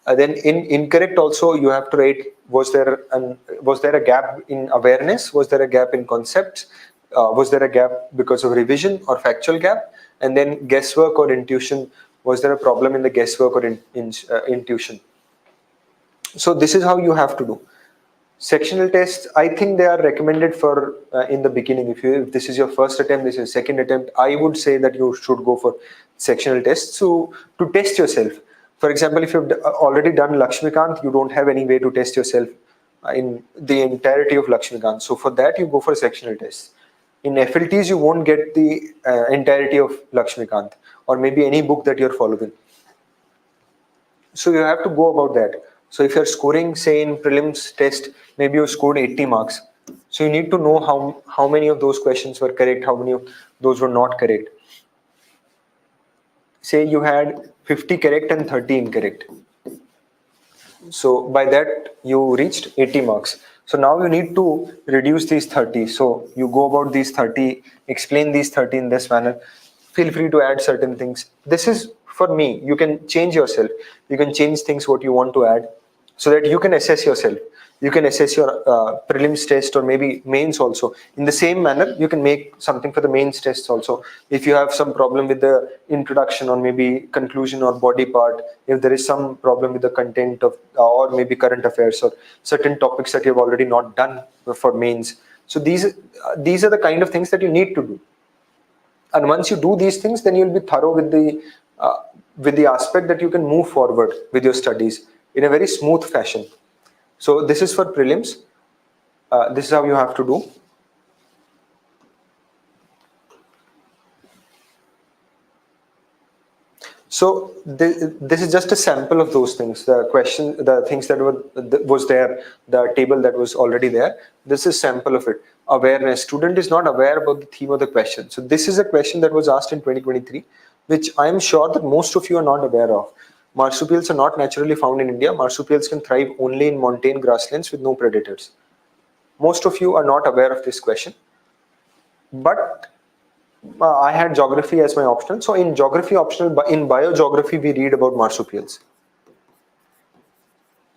Then in incorrect also you have to write, was there a gap in awareness? Was there a gap in concepts? Was there a gap because of revision or factual gap? And then guesswork or intuition, was there a problem in the guesswork or intuition? So this is how you have to do. Sectional tests, I think they are recommended for in the beginning. If this is your first attempt, this is second attempt, I would say that you should go for sectional tests to test yourself. For example, if you've already done Lakshmikant, you don't have any way to test yourself in the entirety of Lakshmikant. So for that, you go for sectional tests. In FLTs, you won't get the entirety of Lakshmikant or maybe any book that you're following. So you have to go about that. So if you're scoring, say in prelims test, maybe you scored 80 marks. So you need to know how many of those questions were correct, how many of those were not correct. Say you had 50 correct and 30 incorrect. So by that you reached 80 marks. So now you need to reduce these 30. So you go about these 30, explain these 30 in this manner. Feel free to add certain things. This is for me. You can change yourself. You can change things what you want to add so that you can assess yourself. You can assess your prelims test or maybe mains also. In the same manner, you can make something for the mains tests also. If you have some problem with the introduction or maybe conclusion or body part, if there is some problem with the content of or maybe current affairs or certain topics that you have already not done for mains. So these are the kind of things that you need to do. And once you do these things, then you'll be thorough with the aspect that you can move forward with your studies in a very smooth fashion. So this is for prelims. This is how you have to do. So this is just a sample of those things. The things that was there, the table that was already there. This is sample of it. Awareness. Student is not aware about the theme of the question. So this is a question that was asked in 2023, which I am sure that most of you are not aware of. Marsupials are not naturally found in India. Marsupials can thrive only in montane grasslands with no predators. Most of you are not aware of this question. But I had geography as my optional. So in geography optional, in biogeography, we read about marsupials.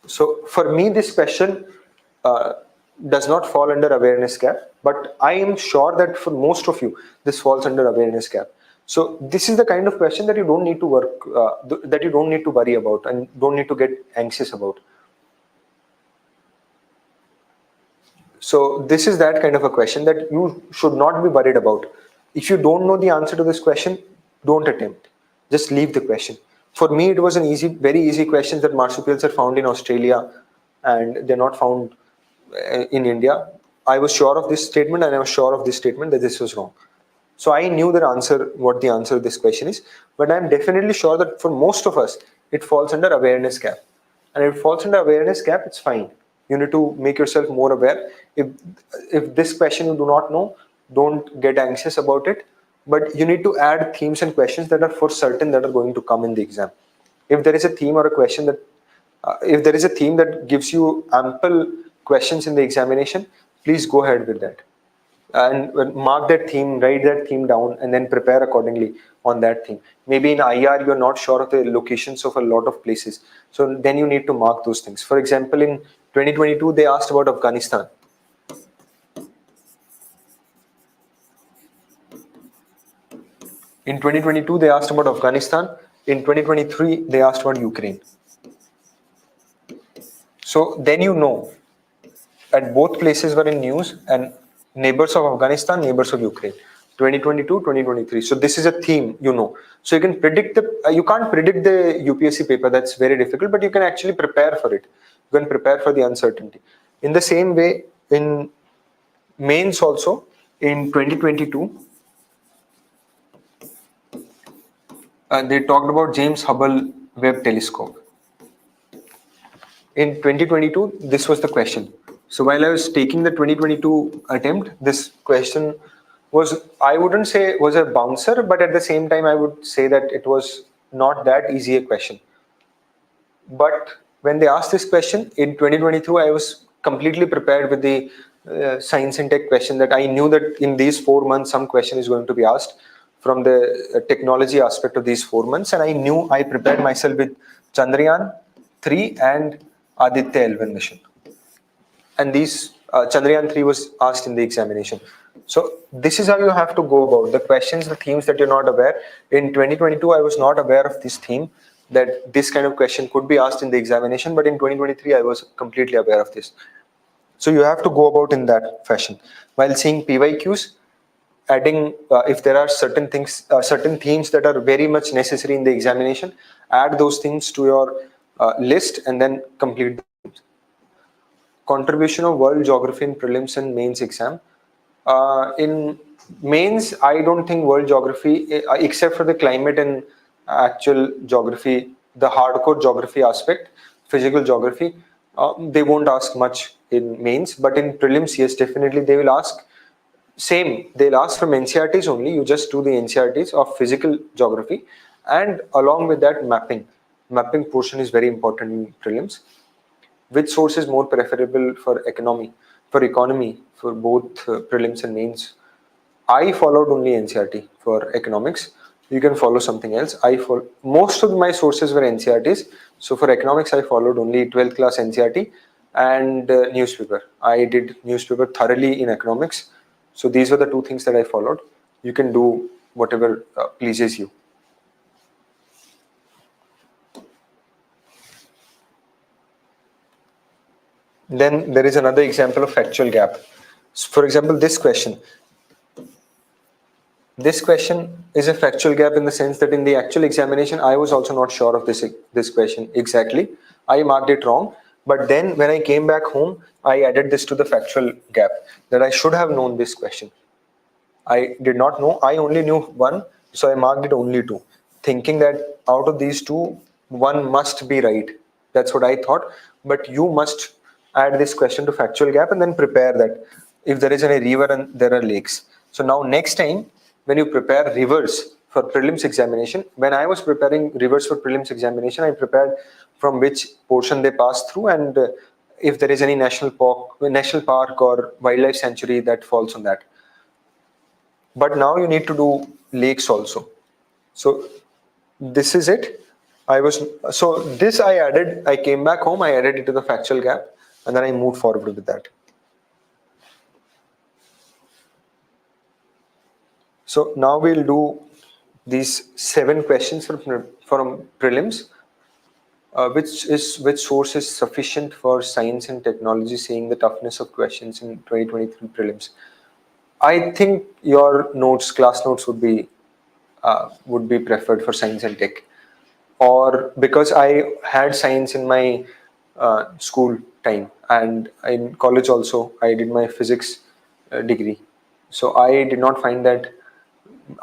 So for me, this question does not fall under awareness gap, but I am sure that for most of you, this falls under awareness gap. So this is the kind of question that you don't need to that you don't need to worry about and don't need to get anxious about. So this is that kind of a question that you should not be worried about. If you don't know the answer to this question, don't attempt. Just leave the question. For me, it was an very easy question that marsupials are found in Australia and they're not found in India. I was sure of this statement and I was sure of this statement that this was wrong. So I knew what the answer of this question is, but I'm definitely sure that for most of us, it falls under awareness gap. And if it falls under awareness gap, it's fine. You need to make yourself more aware. If this question you do not know, don't get anxious about it. But you need to add themes and questions that are for certain that are going to come in the exam. If there is a theme or a question that, if there is a theme that gives you ample questions in the examination, please go ahead with that and mark that theme, write that theme down, and then prepare accordingly on that theme. Maybe in IR you're not sure of the locations of a lot of places, so then you need to mark those things. For example, in 2022 they asked about Afghanistan. In 2022 they asked about Afghanistan. In 2023 they asked about Ukraine. So then you know, at both places were in news, and neighbors of Afghanistan, neighbors of Ukraine. 2022, 2023. So this is a theme, you know. So you can predict you can't predict the UPSC paper, that's very difficult, but you can actually prepare for it. You can prepare for the uncertainty. In the same way, in mains also, in 2022, they talked about James Hubble Webb Telescope. In 2022, this was the question. So while I was taking the 2022 attempt, this question was, I wouldn't say it was a bouncer, but at the same time, I would say that it was not that easy a question. But when they asked this question in 2022, I was completely prepared with the science and tech question, that I knew that in these 4 months, some question is going to be asked from the technology aspect of these 4 months. And I knew I prepared myself with Chandrayaan 3 and Aditya L1 mission. And these Chandrayaan 3 was asked in the examination. So this is how you have to go about the questions, the themes that you're not aware. In 2022, I was not aware of this theme, that this kind of question could be asked in the examination, but in 2023, I was completely aware of this. So you have to go about in that fashion. While seeing PYQs, adding, if there are certain things, certain themes that are very much necessary in the examination, add those things to your list and then complete the themes. Contribution of world geography in prelims and mains exam. In mains, I don't think world geography, except for the climate and actual geography, the hardcore geography aspect, physical geography, they won't ask much in mains. But in prelims, yes, definitely they will ask. Same, they'll ask from NCRTs only. You just do the NCRTs of physical geography, and along with that, mapping. Mapping portion is very important in prelims. Which source is more preferable for economy, for both prelims and mains? I followed only NCRT for economics. You can follow something else. Most of my sources were NCRTs. So for economics, I followed only 12th class NCRT and newspaper. I did newspaper thoroughly in economics. So these were the two things that I followed. You can do whatever pleases you. Then there is another example of factual gap. So for example, this question. This question is a factual gap in the sense that in the actual examination, I was also not sure of this question exactly. I marked it wrong. But then when I came back home, I added this to the factual gap, that I should have known this question. I did not know. I only knew one, so I marked it only two, thinking that out of these two, one must be right. That's what I thought. But you must add this question to factual gap and then prepare that if there is any river and there are lakes. So now next time, when you prepare rivers for prelims examination, when I was preparing rivers for prelims examination, I prepared from which portion they pass through, and if there is any national park or wildlife sanctuary that falls on that. But now you need to do lakes also. So this is it. I came back home, I added it to the factual gap, and then I moved forward with that. So now we'll do these 7 questions from prelims. Which source is sufficient for science and technology, seeing the toughness of questions in 2023 prelims? I think your notes, class notes, would be preferred for science and tech, or because I had science in my school time, and in college also I did my physics degree. So I did not find that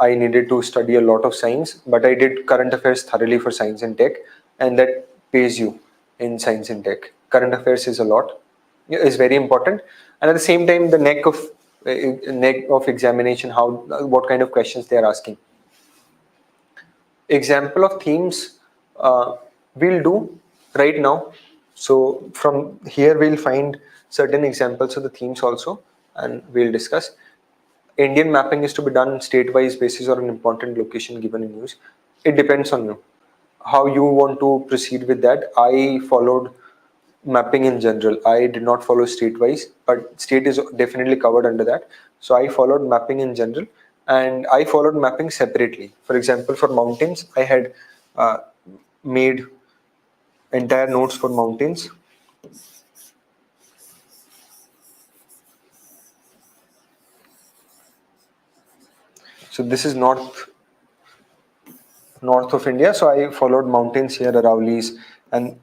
I needed to study a lot of science, but I did current affairs thoroughly for science and tech, and that pays you in science and tech. Current affairs is a lot, is very important, and at the same time, the neck of examination, how what kind of questions they are asking. Example of themes we'll do right now. So from here we'll find certain examples of the themes also, and we'll discuss. Indian mapping is to be done state-wise basis or an important location given in use. It depends on you how you want to proceed with that. I followed mapping in general. I did not follow state-wise, but state is definitely covered under that. So I followed mapping in general, and I followed mapping separately. For example, for mountains, I had uh, made entire notes for mountains. So this is north of India. So I followed mountains here, Aravallis, and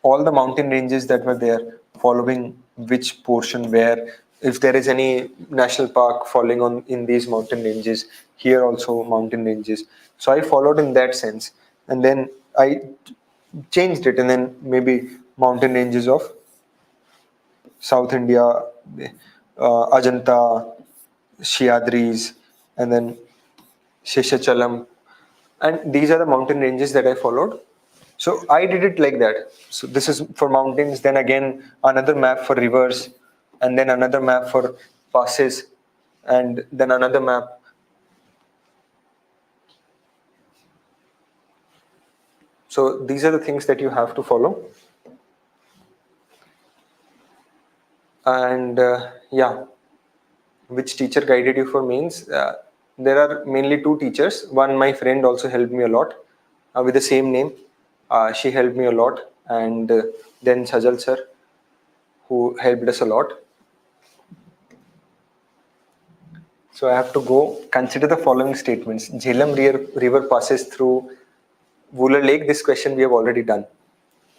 all the mountain ranges that were there, following which portion where, if there is any national park falling on in these mountain ranges, here also mountain ranges. So I followed in that sense, and then I changed it, and then maybe mountain ranges of South India, Ajanta, Shiadris, and then Sheshachalam, and these are the mountain ranges that I followed. So I did it like that. So this is for mountains, then again another map for rivers, and then another map for passes, and then another map. So these are the things that you have to follow. And yeah, which teacher guided you for means, there are mainly two teachers. One, my friend, also helped me a lot with the same name. She helped me a lot, and then Sajal sir, who helped us a lot. So I have to go. Consider the following statements. Jhelum river passes through Wooler Lake. This question we have already done.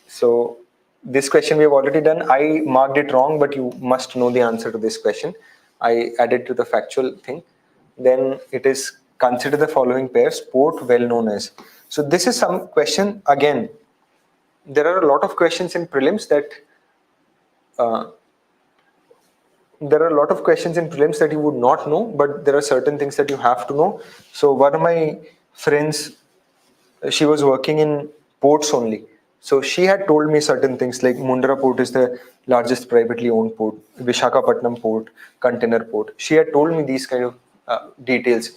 So this question we have already done. I marked it wrong, but you must know the answer to this question. I added to the factual thing. Then it is consider the following pairs. Port well known as. So this is some question again. There are a lot of questions in prelims that uh, there are a lot of questions in prelims that you would not know, but there are certain things that you have to know. So one of my friends, she was working in ports only. So she had told me certain things like Mundra port is the largest privately owned port, Vishakhapatnam port, container port. She had told me these kind of details.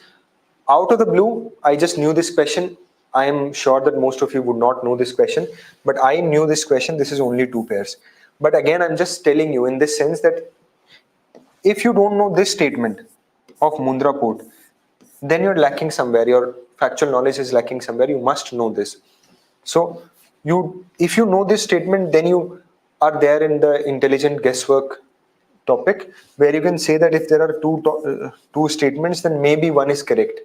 Out of the blue, I just knew this question. I am sure that most of you would not know this question, but I knew this question. This is only two pairs. But again, I'm just telling you in this sense that if you don't know this statement of Mundra port, then you're lacking somewhere. Your factual knowledge is lacking somewhere. You must know this. So if you know this statement, then you are there in the intelligent guesswork topic, where you can say that if there are two statements, then maybe one is correct.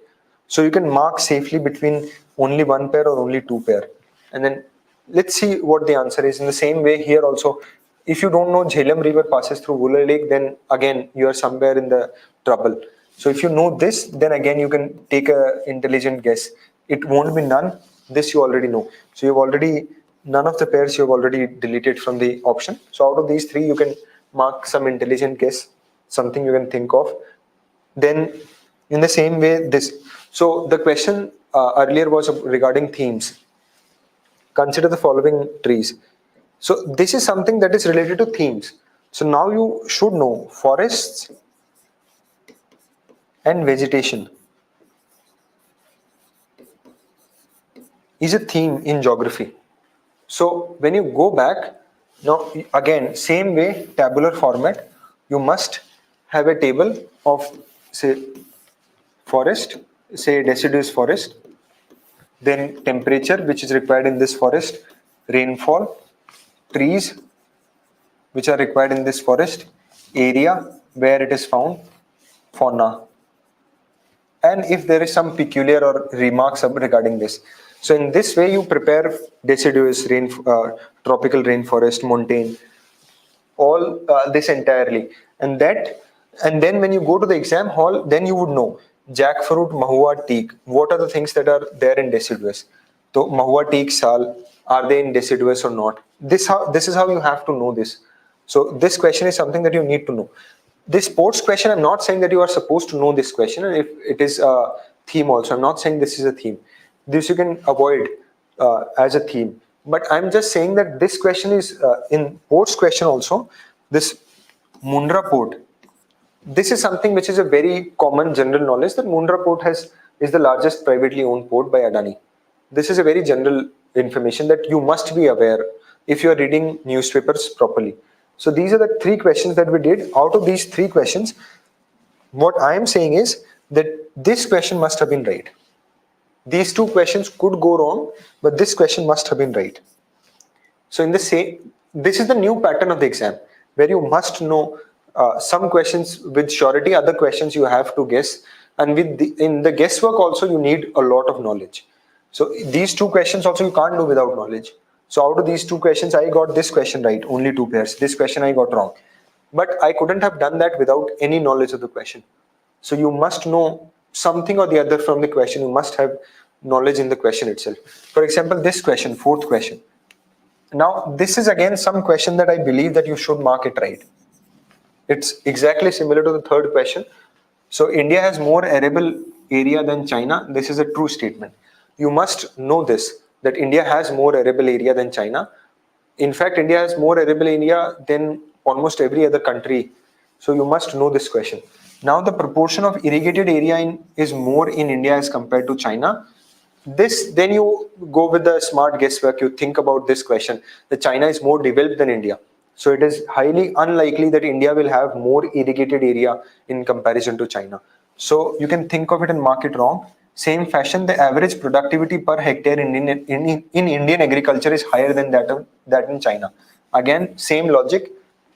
So you can mark safely between only one pair or only two pair, and then let's see what the answer is. In the same way here also, if you don't know Jhelum river passes through Wooler Lake, then again you are somewhere in the trouble. So if you know this, then again you can take a intelligent guess. It won't be none. This you already know. So you've already none of the pairs you've already deleted from the option. So out of these three, you can mark some intelligent guess, something you can think of. Then in the same way, this. So the question earlier was regarding themes. Consider the following trees. So this is something that is related to themes. So now you should know forests and vegetation is a theme in geography. So when you go back, now again, same way, tabular format, you must have a table of, say, forest, say deciduous forest, then temperature which is required in this forest, rainfall, trees which are required in this forest, area where it is found, fauna, and if there is some peculiar or remarks regarding this. So in this way, you prepare deciduous tropical rainforest, montane, all this entirely, and then when you go to the exam hall, then you would know jackfruit, mahua, teak. What are the things that are there in deciduous? So mahua, teak, sal, are they in deciduous or not? This is how you have to know this. So this question is something that you need to know. This sports question, I'm not saying that you are supposed to know this question, and if it is a theme also, I'm not saying this is a theme. This you can avoid as a theme. But I'm just saying that this question is in ports question also. This Mundra port. This is something which is a very common general knowledge that Mundra port is the largest privately owned port by Adani. This is a very general information that you must be aware if you are reading newspapers properly. So these are the three questions that we did. Out of these three questions, what I am saying is that this question must have been right. These two questions could go wrong, but this question must have been right. So in the same, this is the new pattern of the exam, where you must know some questions with surety, other questions you have to guess, and in the guesswork also you need a lot of knowledge. So these two questions also you can't do without knowledge. So out of these two questions, I got this question right, only two pairs. This question I got wrong, but I couldn't have done that without any knowledge of the question. So you must know something or the other from the question. You must have knowledge in the question itself. For example, this question, fourth question. Now, this is again some question that I believe that you should mark it right. It's exactly similar to the third question. So India has more arable area than China. This is a true statement. You must know this, that India has more arable area than China. In fact, India has more arable area than almost every other country. So you must know this question. Now the proportion of irrigated area is more in India as compared to China. This, then you go with the smart guesswork. You think about this question, that China is more developed than India. So it is highly unlikely that India will have more irrigated area in comparison to China. So you can think of it and mark it wrong. Same fashion, the average productivity per hectare in Indian agriculture is higher than that in China. Again, same logic.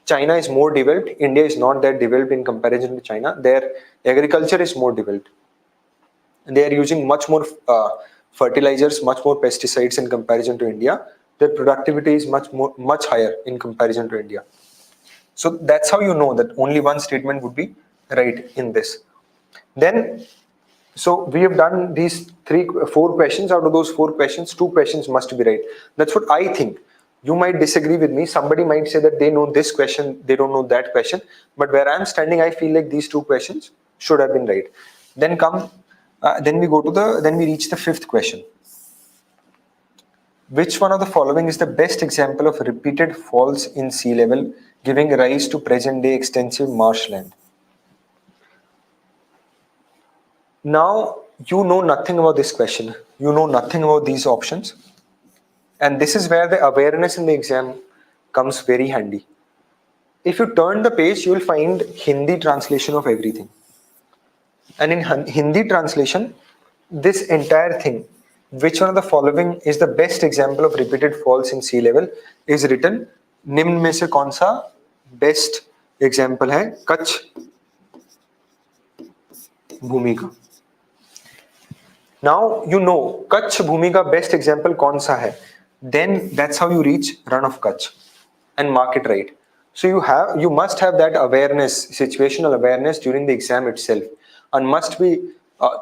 China is more developed. India is not that developed in comparison to China. Their agriculture is more developed. They are using much more fertilizers, much more pesticides in comparison to India. Their productivity is much higher in comparison to India. So that's how you know that only one statement would be right in this. Then, so we have done these four questions. Out of those four questions, two questions must be right. That's what I think. You might disagree with me. Somebody might say that they know this question, they don't know that question. But where I'm standing, I feel like these two questions should have been right. Then then we reach the fifth question. Which one of the following is the best example of repeated falls in sea level, giving rise to present-day extensive marshland? Now, you know nothing about this question. You know nothing about these options. And this is where the awareness in the exam comes very handy. If you turn the page, you will find Hindi translation of everything. And in Hindi translation, this entire thing, which one of the following is the best example of repeated falls in sea level, is written. निम्न में से कौन सा best example है? कच्छ भूमि का. Now you know Kutch Bhumi ka best example kaun sa hai. Then that's how you reach Run of Kutch and mark it right. So you must have that awareness, situational awareness during the exam itself, and must be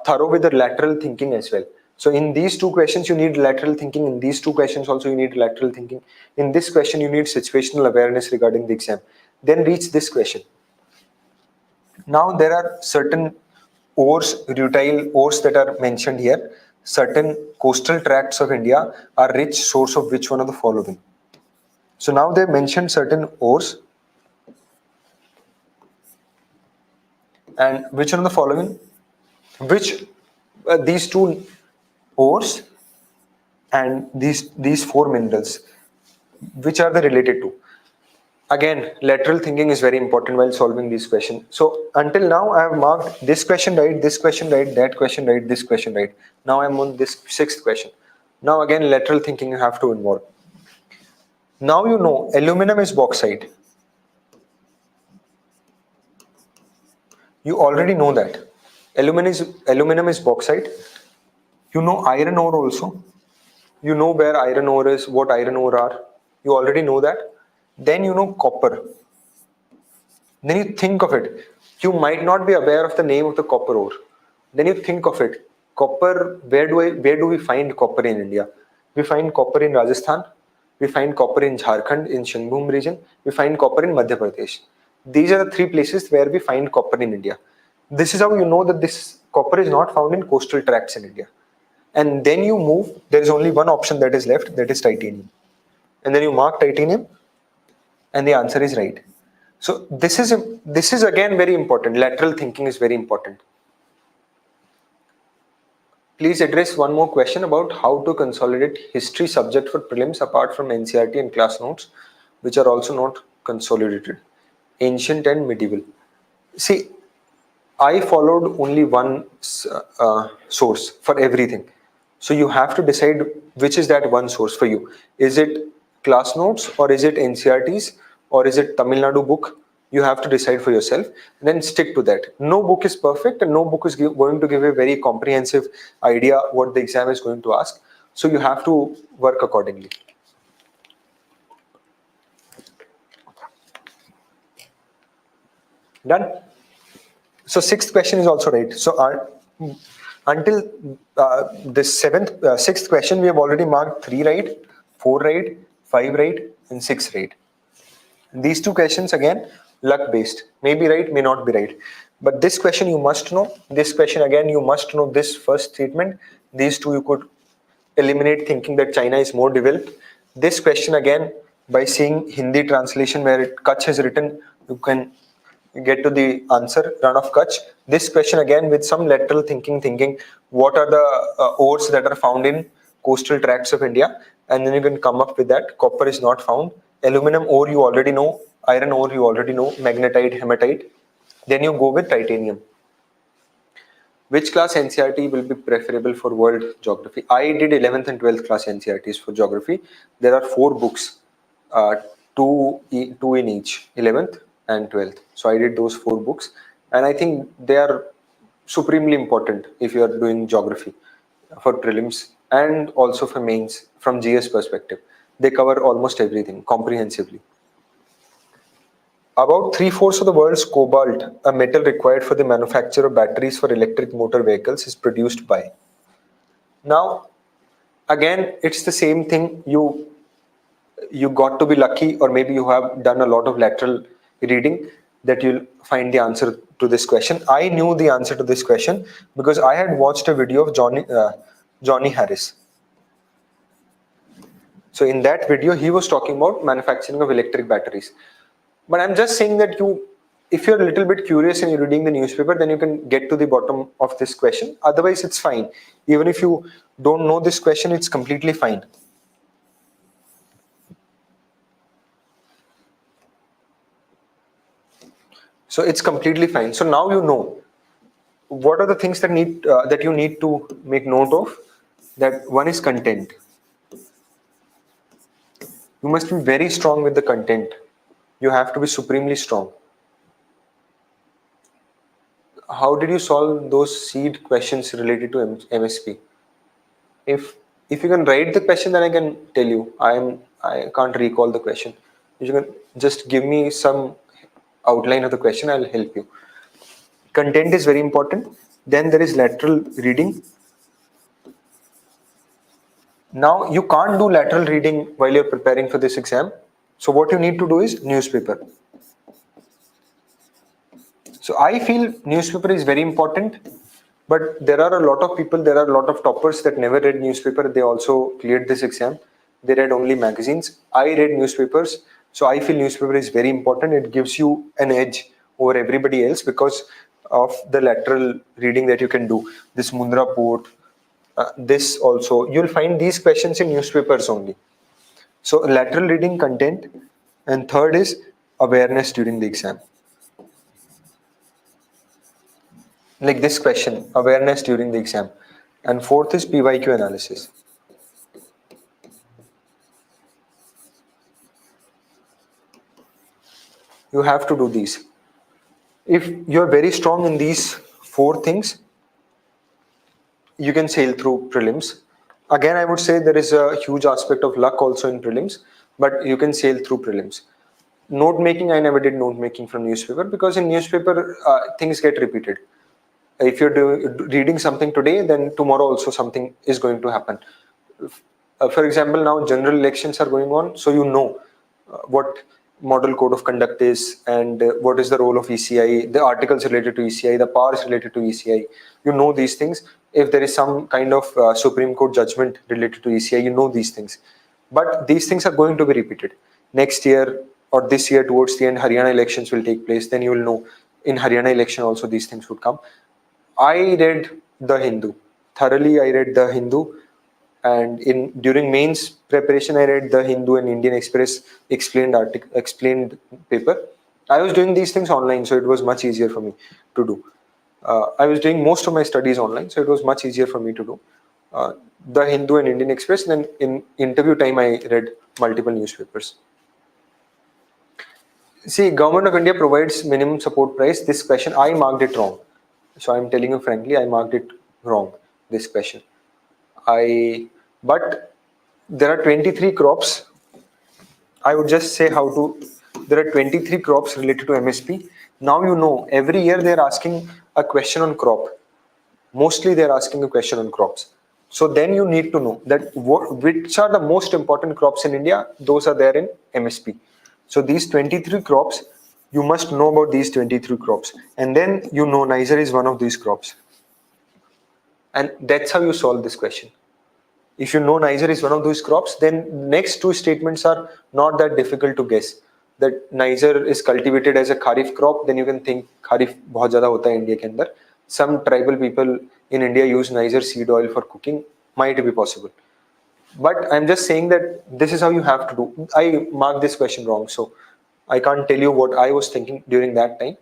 thorough with the lateral thinking as well. So in these two questions you need lateral thinking. In these two questions also you need lateral thinking. In this question you need situational awareness regarding the exam. Then reach this question. Now there are certain rutile ores that are mentioned here. Certain coastal tracts of India are rich source of which one of the following? So now they mentioned certain ores, and which one of the following? Which these two ores and these four minerals, which are they related to? Again, lateral thinking is very important while solving these questions. So until now, I have marked this question right, this question right, that question right, this question right. Now I'm on this sixth question. Now again, lateral thinking you have to involve. Now you know aluminum is bauxite. You already know that. Aluminum is bauxite. You know iron ore also. You know where iron ore is, what iron ore are. You already know that. Then you know copper. Then you think of it. You might not be aware of the name of the copper ore. Then you think of it. Copper, where do we find copper in India? We find copper in Rajasthan. We find copper in Jharkhand, in Shangbhum region. We find copper in Madhya Pradesh. These are the three places where we find copper in India. This is how you know that this copper is not found in coastal tracts in India. And then you move, there is only one option that is left, that is titanium. And then you mark titanium, and the answer is right. So this is again very important. Lateral thinking is very important. Please address one more question about how to consolidate history subject for prelims apart from NCERT and class notes, which are also not consolidated. Ancient and medieval. See, I followed only one source for everything. So you have to decide which is that one source for you. Is it class notes, or is it NCERTs, or is it Tamil Nadu book? You have to decide for yourself. Then stick to that. No book is perfect, and no book is going to give a very comprehensive idea what the exam is going to ask. So you have to work accordingly. Done. So sixth question is also right. So until sixth question, we have already marked 3 right, 4 right, 5 right, and 6 right. These two questions again, luck based. Maybe right, may not be right. But this question you must know. This question again, you must know this first statement. These two you could eliminate thinking that China is more developed. This question again, by seeing Hindi translation where Kutch has written, you can get to the answer, Run of Kutch. This question again with some lateral thinking what are the ores that are found in coastal tracts of India, and then you can come up with that. Copper is not found. Aluminum ore you already know. Iron ore you already know. Magnetite, hematite. Then you go with titanium. Which class NCERT will be preferable for world geography? I did 11th and 12th class NCERTs for geography. There are 4 books, two in each, 11th and 12th. So I did those 4 books, and I think they are supremely important if you are doing geography for prelims and also for mains from GS perspective. They cover almost everything comprehensively. About 3/4 of the world's cobalt, a metal required for the manufacture of batteries for electric motor vehicles, is produced by. Now, again, it's the same thing. You got to be lucky, or maybe you have done a lot of lateral reading, that you'll find the answer to this question. I knew the answer to this question because I had watched a video of Johnny Harris. So in that video, he was talking about manufacturing of electric batteries. But I'm just saying that if you're a little bit curious and you're reading the newspaper, then you can get to the bottom of this question. Otherwise, it's fine. Even if you don't know this question, it's completely fine. So it's completely fine. So now you know what are the things that you need to make note of. That one is content. You must be very strong with the content. You have to be supremely strong. How did you solve those seed questions related to MSP? If you can write the question, then I can tell you. I can't recall the question. You can just give me some outline of the question. I'll help you. Content is very important. Then there is lateral reading. Now you can't do lateral reading while you're preparing for this exam. So what you need to do is newspaper. So I feel newspaper is very important, but there are a lot of people, there are a lot of toppers that never read newspaper. They also cleared this exam. They read only magazines. I read newspapers. So I feel newspaper is very important. It gives you an edge over everybody else because of the lateral reading that you can do. This Mundra Port, this also, you'll find these questions in newspapers only. So lateral reading, content, and third is awareness during the exam. Like this question, awareness during the exam. And fourth is PYQ analysis. You have to do these. If you're very strong in these 4 things, you can sail through prelims. Again, I would say there is a huge aspect of luck also in prelims, but you can sail through prelims. Note making, I never did note making from newspaper, because in newspaper things get repeated. If you're reading something today, then tomorrow also something is going to happen. For example, now general elections are going on, so you know what model code of conduct is, and what is the role of ECI, the articles related to ECI, the powers related to ECI. You know these things. If there is some kind of Supreme Court judgment related to ECI, you know these things. But these things are going to be repeated. Next year or this year, towards the end, Haryana elections will take place. Then you will know in Haryana election also these things would come. I read The Hindu. Thoroughly, I read The Hindu, and during mains preparation, I read The Hindu and Indian Express explained paper. I was doing these things online, so it was much easier for me to do. I was doing most of my studies online, so it was much easier for me to do. The Hindu and Indian Express. Then in interview time, I read multiple newspapers. See, Government of India provides minimum support price. This question, I marked it wrong. So I'm telling you frankly, I marked it wrong, this question. But there are 23 crops. I would just say there are 23 crops related to MSP. Now you know, every year they're asking a question on crop. Mostly they're asking a question on crops. So then you need to know that which are the most important crops in India. Those are there in MSP. So these 23 crops, you must know about these 23 crops. And then you know Niger is one of these crops. And that's how you solve this question. If you know Niger is one of those crops, then next two statements are not that difficult to guess. That Niger is cultivated as a kharif crop, then you can think kharif बहुत ज़्यादा होता है India के अंदर. Some tribal people in India use Niger seed oil for cooking. Might be possible. But I'm just saying that this is how you have to do. I marked this question wrong, so I can't tell you what I was thinking during that time.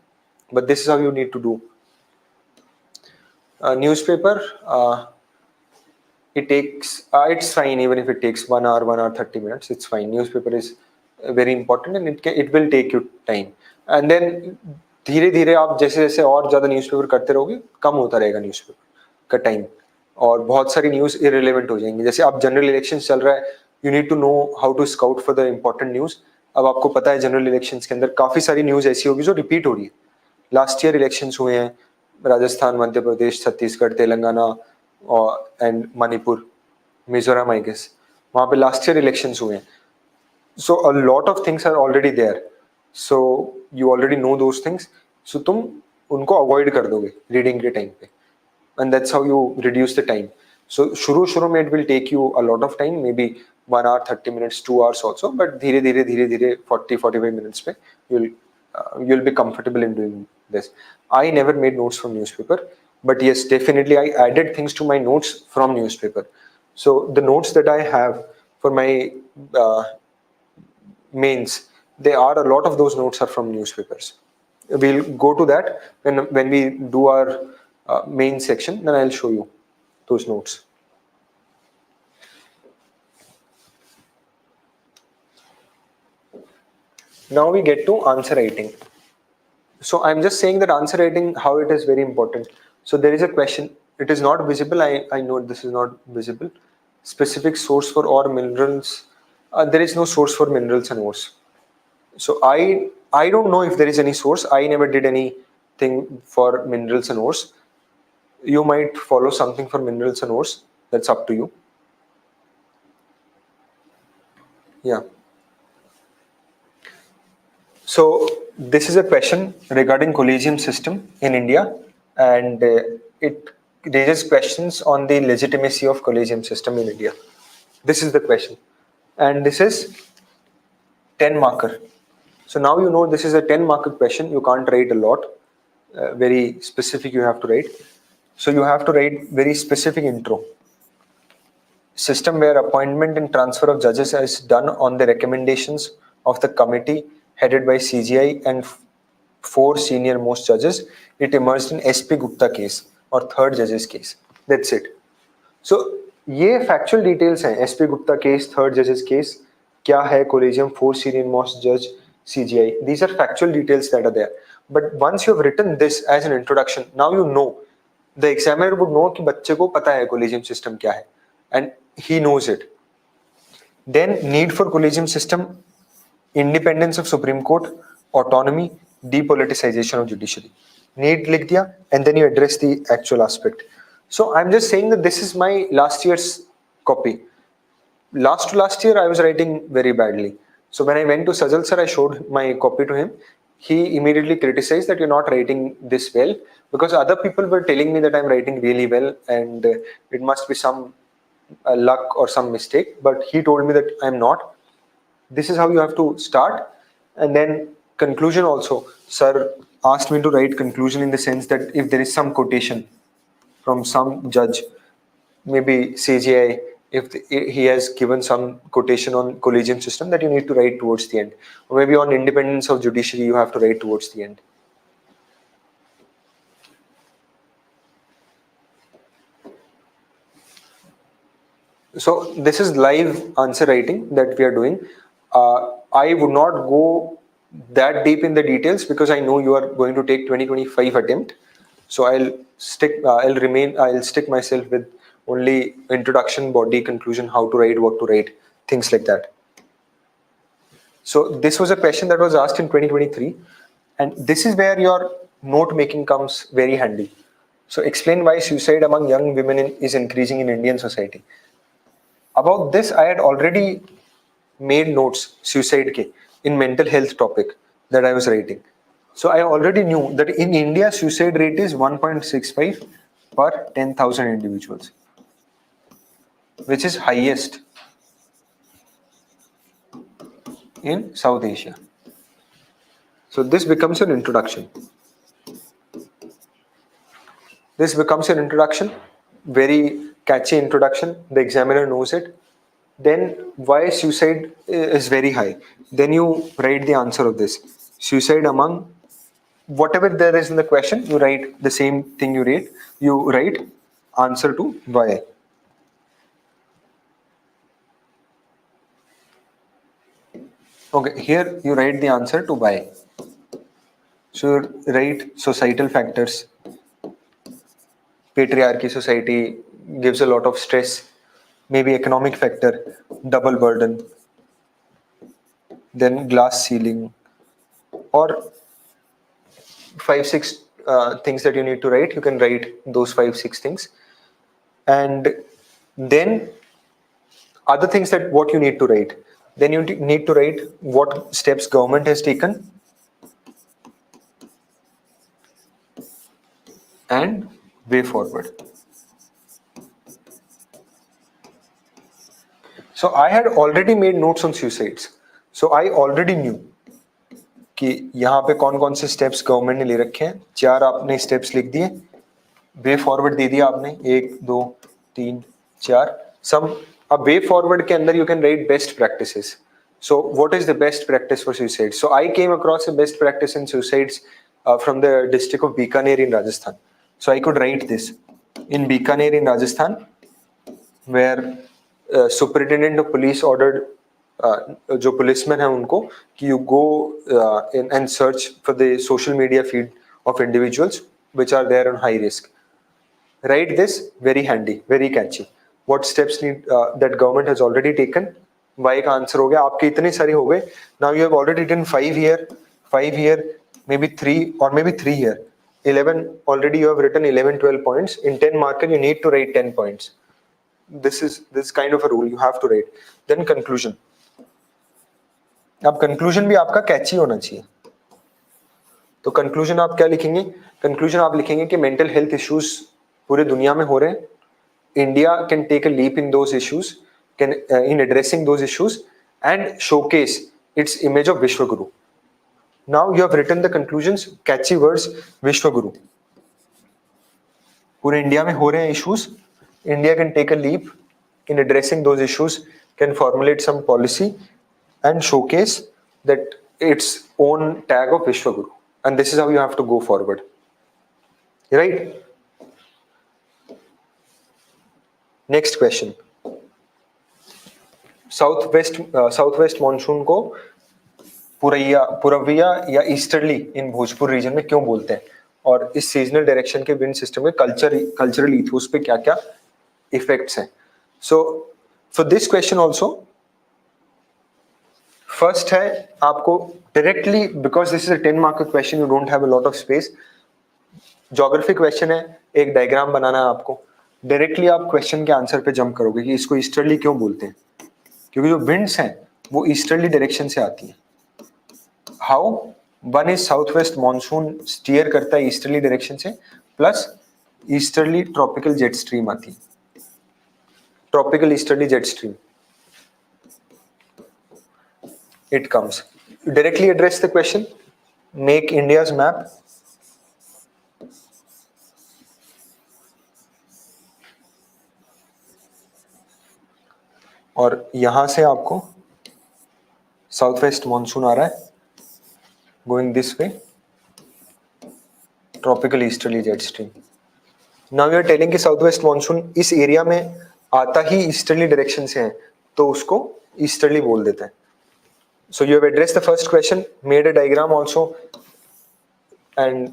But this is how you need to do. Newspaper. It takes it's fine even if it takes 1 hour, 1 hour 30 minutes. It's fine. Newspaper is very important, and it will take you time. And then धीरे धीरे आप जैसे जैसे और ज़्यादा newspaper करते रहोगे, कम होता रहेगा न्यूज़पेपर का टाइम, और बहुत सारी न्यूज़ इरेलीवेंट हो जाएंगी. जैसे अब जनरल इलेक्शन चल रहा है, you need to know how to scout for the important news. अब आपको पता है जनरल इलेक्शन के अंदर काफ़ी सारी न्यूज़ ऐसी होगी जो रिपीट हो रही है. लास्ट ईयर इलेक्शंस हुए हैं, Rajasthan, Madhya Pradesh, Chhattisgarh, Telangana and Manipur, Mizoram, I guess. वहाँ पे last year elections हुए हैं. So a lot of things are already there. So you already know those things. So तुम उनको avoid कर दोगे reading के time पे. And that's how you reduce the time. So शुरू में it will take you a lot of time, maybe 1 hour 30 minutes, 2 hours also. But धीरे धीरे 40-45 minutes पे you'll be comfortable in doing this. I never made notes from newspaper. But yes, definitely I added things to my notes from newspaper. So the notes that I have for my mains, a lot of those notes are from newspapers. We'll go to that when we do our main section, then I'll show you those notes. Now we get to answer writing. So I'm just saying that answer writing, how it is very important. So there is a question, it is not visible, I know this is not visible. Specific source for ore minerals, there is no source for minerals and ores. So I don't know if there is any source. I never did anything for minerals and ores. You might follow something for minerals and ores, that's up to you. Yeah. So this is a question regarding collegium system in India, and it raises questions on the legitimacy of collegium system in India. This is the question, and this is 10 marker. So now you know this is a 10 marker question. You can't write a lot, very specific you have to write. So you have to write very specific intro. System where appointment and transfer of judges is done on the recommendations of the committee headed by CGI and 4 senior most judges. It emerged in SP Gupta case or third judge's case. That's it. So ये factual details हैं. SP Gupta case, third judge's case, क्या है collegium, 4 senior most judge, CGI. These are factual details that are there. But once you have written this as an introduction, now you know the examiner would know कि बच्चे को पता है collegium system क्या है, and he knows it. Then need for collegium system, independence of Supreme Court, autonomy, depoliticization of judiciary. Need लिख दिया, and then you address the actual aspect. So I'm just saying that this is my last year's copy. Last year I was writing very badly. So when I went to Sajal sir, I showed my copy to him. He immediately criticized that you're not writing this well, because other people were telling me that I'm writing really well, and it must be some luck or some mistake. But he told me that I'm not. This is how you have to start. And then conclusion also, sir asked me to write conclusion in the sense that if there is some quotation from some judge, maybe CGI, if he has given some quotation on collegium system, that you need to write towards the end, or maybe on independence of judiciary you have to write towards the end. So this is live answer writing that we are doing. I would not go that deep in the details because I know you are going to take 2025 attempt. So I'll stick myself with only introduction, body, conclusion, how to write, what to write, things like that. So this was a question that was asked in 2023, and this is where your note making comes very handy. So explain why suicide among young women is increasing in Indian society. About this, I had already made notes, suicide ke, in mental health topic that I was writing. So I already knew that in India, suicide rate is 1.65 per 10,000 individuals, which is highest in South Asia. So this becomes an introduction. Very catchy introduction. The examiner knows it. Then why suicide is very high. Then you write the answer of this. Suicide among whatever there is in the question, you write the same thing you write. You write answer to why. Okay, here you write the answer to why. So you write societal factors. Patriarchy society gives a lot of stress. Maybe economic factor, double burden. Then glass ceiling, or 5-6 things that you need to write. You can write those 5-6 things, and then other things that what you need to write. Then you need to write what steps government has taken and way forward. So I had already made notes on suicides. So I already knew कि यहाँ पे कौन कौन से steps government ने ले रखे हैं. 4 आपने स्टेप्स लिख दिए, वे फॉरवर्ड दे दिया आपने, 1 2 3 4. सम अब वे फॉरवर्ड के अंदर you can right best practices. So what is the best practice for suicide? So I came across a best practice in suicides from the district of Bikaner in Rajasthan. So I could write this. In Bikaner in Rajasthan, where superintendent of police ordered जो policeman है उनको कि you go and search for the social media feed of individuals which are there on high risk. Write this, very handy, very catchy. What steps need that government has already taken. Why का answer हो गया. आपके इतने सारे हो गए. Now you have already written 5 here, maybe 3 or maybe 3 here. 11 already you have written 11-12 points. In 10 marker you need to write 10 points. This is kind of a rule you have to write. Then conclusion. अब conclusion भी आपका कैची होना चाहिए. तो conclusion आप क्या लिखेंगे. Conclusion आप लिखेंगे कि मेंटल हेल्थ इश्यूज पूरे दुनिया में हो रहे हैं. India can take a leap in those issues, can in addressing those issues and showcase its image of Vishwaguru. Now you have written the conclusions, catchy words, Vishwaguru. पूरे इंडिया में हो रहे हैं issues. India can take a leap in addressing those issues, can formulate some policy and showcase that its own tag of Vishwaguru. And this is how you have to go forward. Right? Next question. Southwest monsoon को पूरविया या easterly इन Bhojpur reason में क्यों बोलते हैं. और इस seasonal direction के wind system के कल्चरल इथोस पे क्या क्या इफेक्ट्स हैं. So for this question also first है आपको directly, because this is a 10 mark question, you don't have a lot of space. Geography question है, एक डायग्राम बनाना है आपको. डायरेक्टली आप क्वेश्चन के आंसर पे जंप करोगे कि इसको ईस्टर्ली क्यों बोलते हैं, क्योंकि जो विंड्स हैं वो ईस्टर्ली डायरेक्शन से आती है. How? One is south west monsoon steer करता है ईस्टर्ली डायरेक्शन से, plus easterly tropical jet stream आती है, tropical easterly jet stream. It comes. Directly address the question. Make India's map. और यहां से आपको साउथ वेस्ट मॉनसून आ रहा है, going this way, tropical easterly jet stream. Now you are telling कि साउथ वेस्ट मॉनसून इस एरिया में आता ही ईस्टर्ली डायरेक्शन से है, तो उसको ईस्टर्ली बोल देते हैं. So you have addressed the first question, made a diagram also, and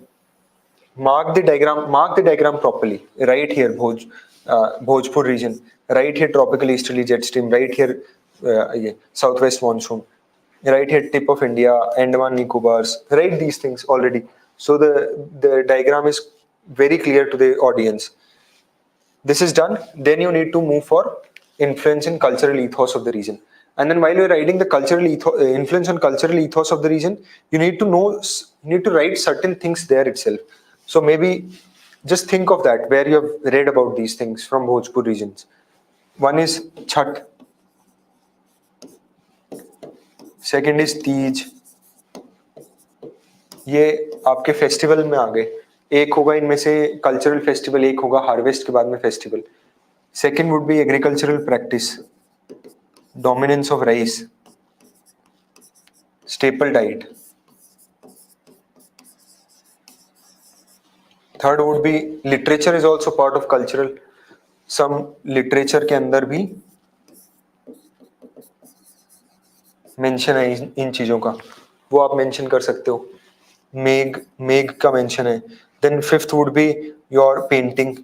mark the diagram properly. Right here, Bhojpur region. Right here, tropical easterly jet stream. Right here, southwest monsoon. Right here, tip of India, Andaman Nicobars. Write these things already. So the diagram is very clear to the audience. This is done. Then you need to move for influence in cultural ethos of the region. And then while you're writing the cultural influence on cultural ethos of the region, you need to write certain things there itself. So maybe just think of that, where you have read about these things from Bhojpur regions. One is Chhat. Second is Teej. ये आपके festival में आ गए. एक होगा इनमें से cultural festival, एक होगा हार्वेस्ट के बाद में festival. Second would be agricultural practice, dominance of rice, staple diet. Third would be literature is also part of cultural. Some literature के अंदर भी मेंशन है इन चीजों का, वो आप मेंशन कर सकते हो. मेघ का मेंशन है. Then fifth would be your painting,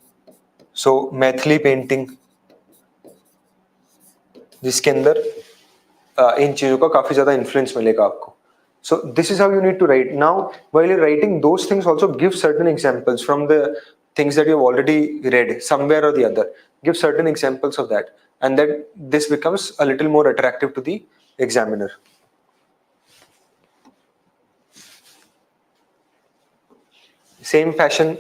so Maithili painting, जिसके अंदर इन चीजों का काफी ज्यादा इन्फ्लुएंस मिलेगा आपको. So this is how you need to write. Now, while you're writing those things, also give certain examples from the things that you've already read somewhere or the other. Give certain examples of that, and then this becomes a little more attractive to the examiner. Same fashion,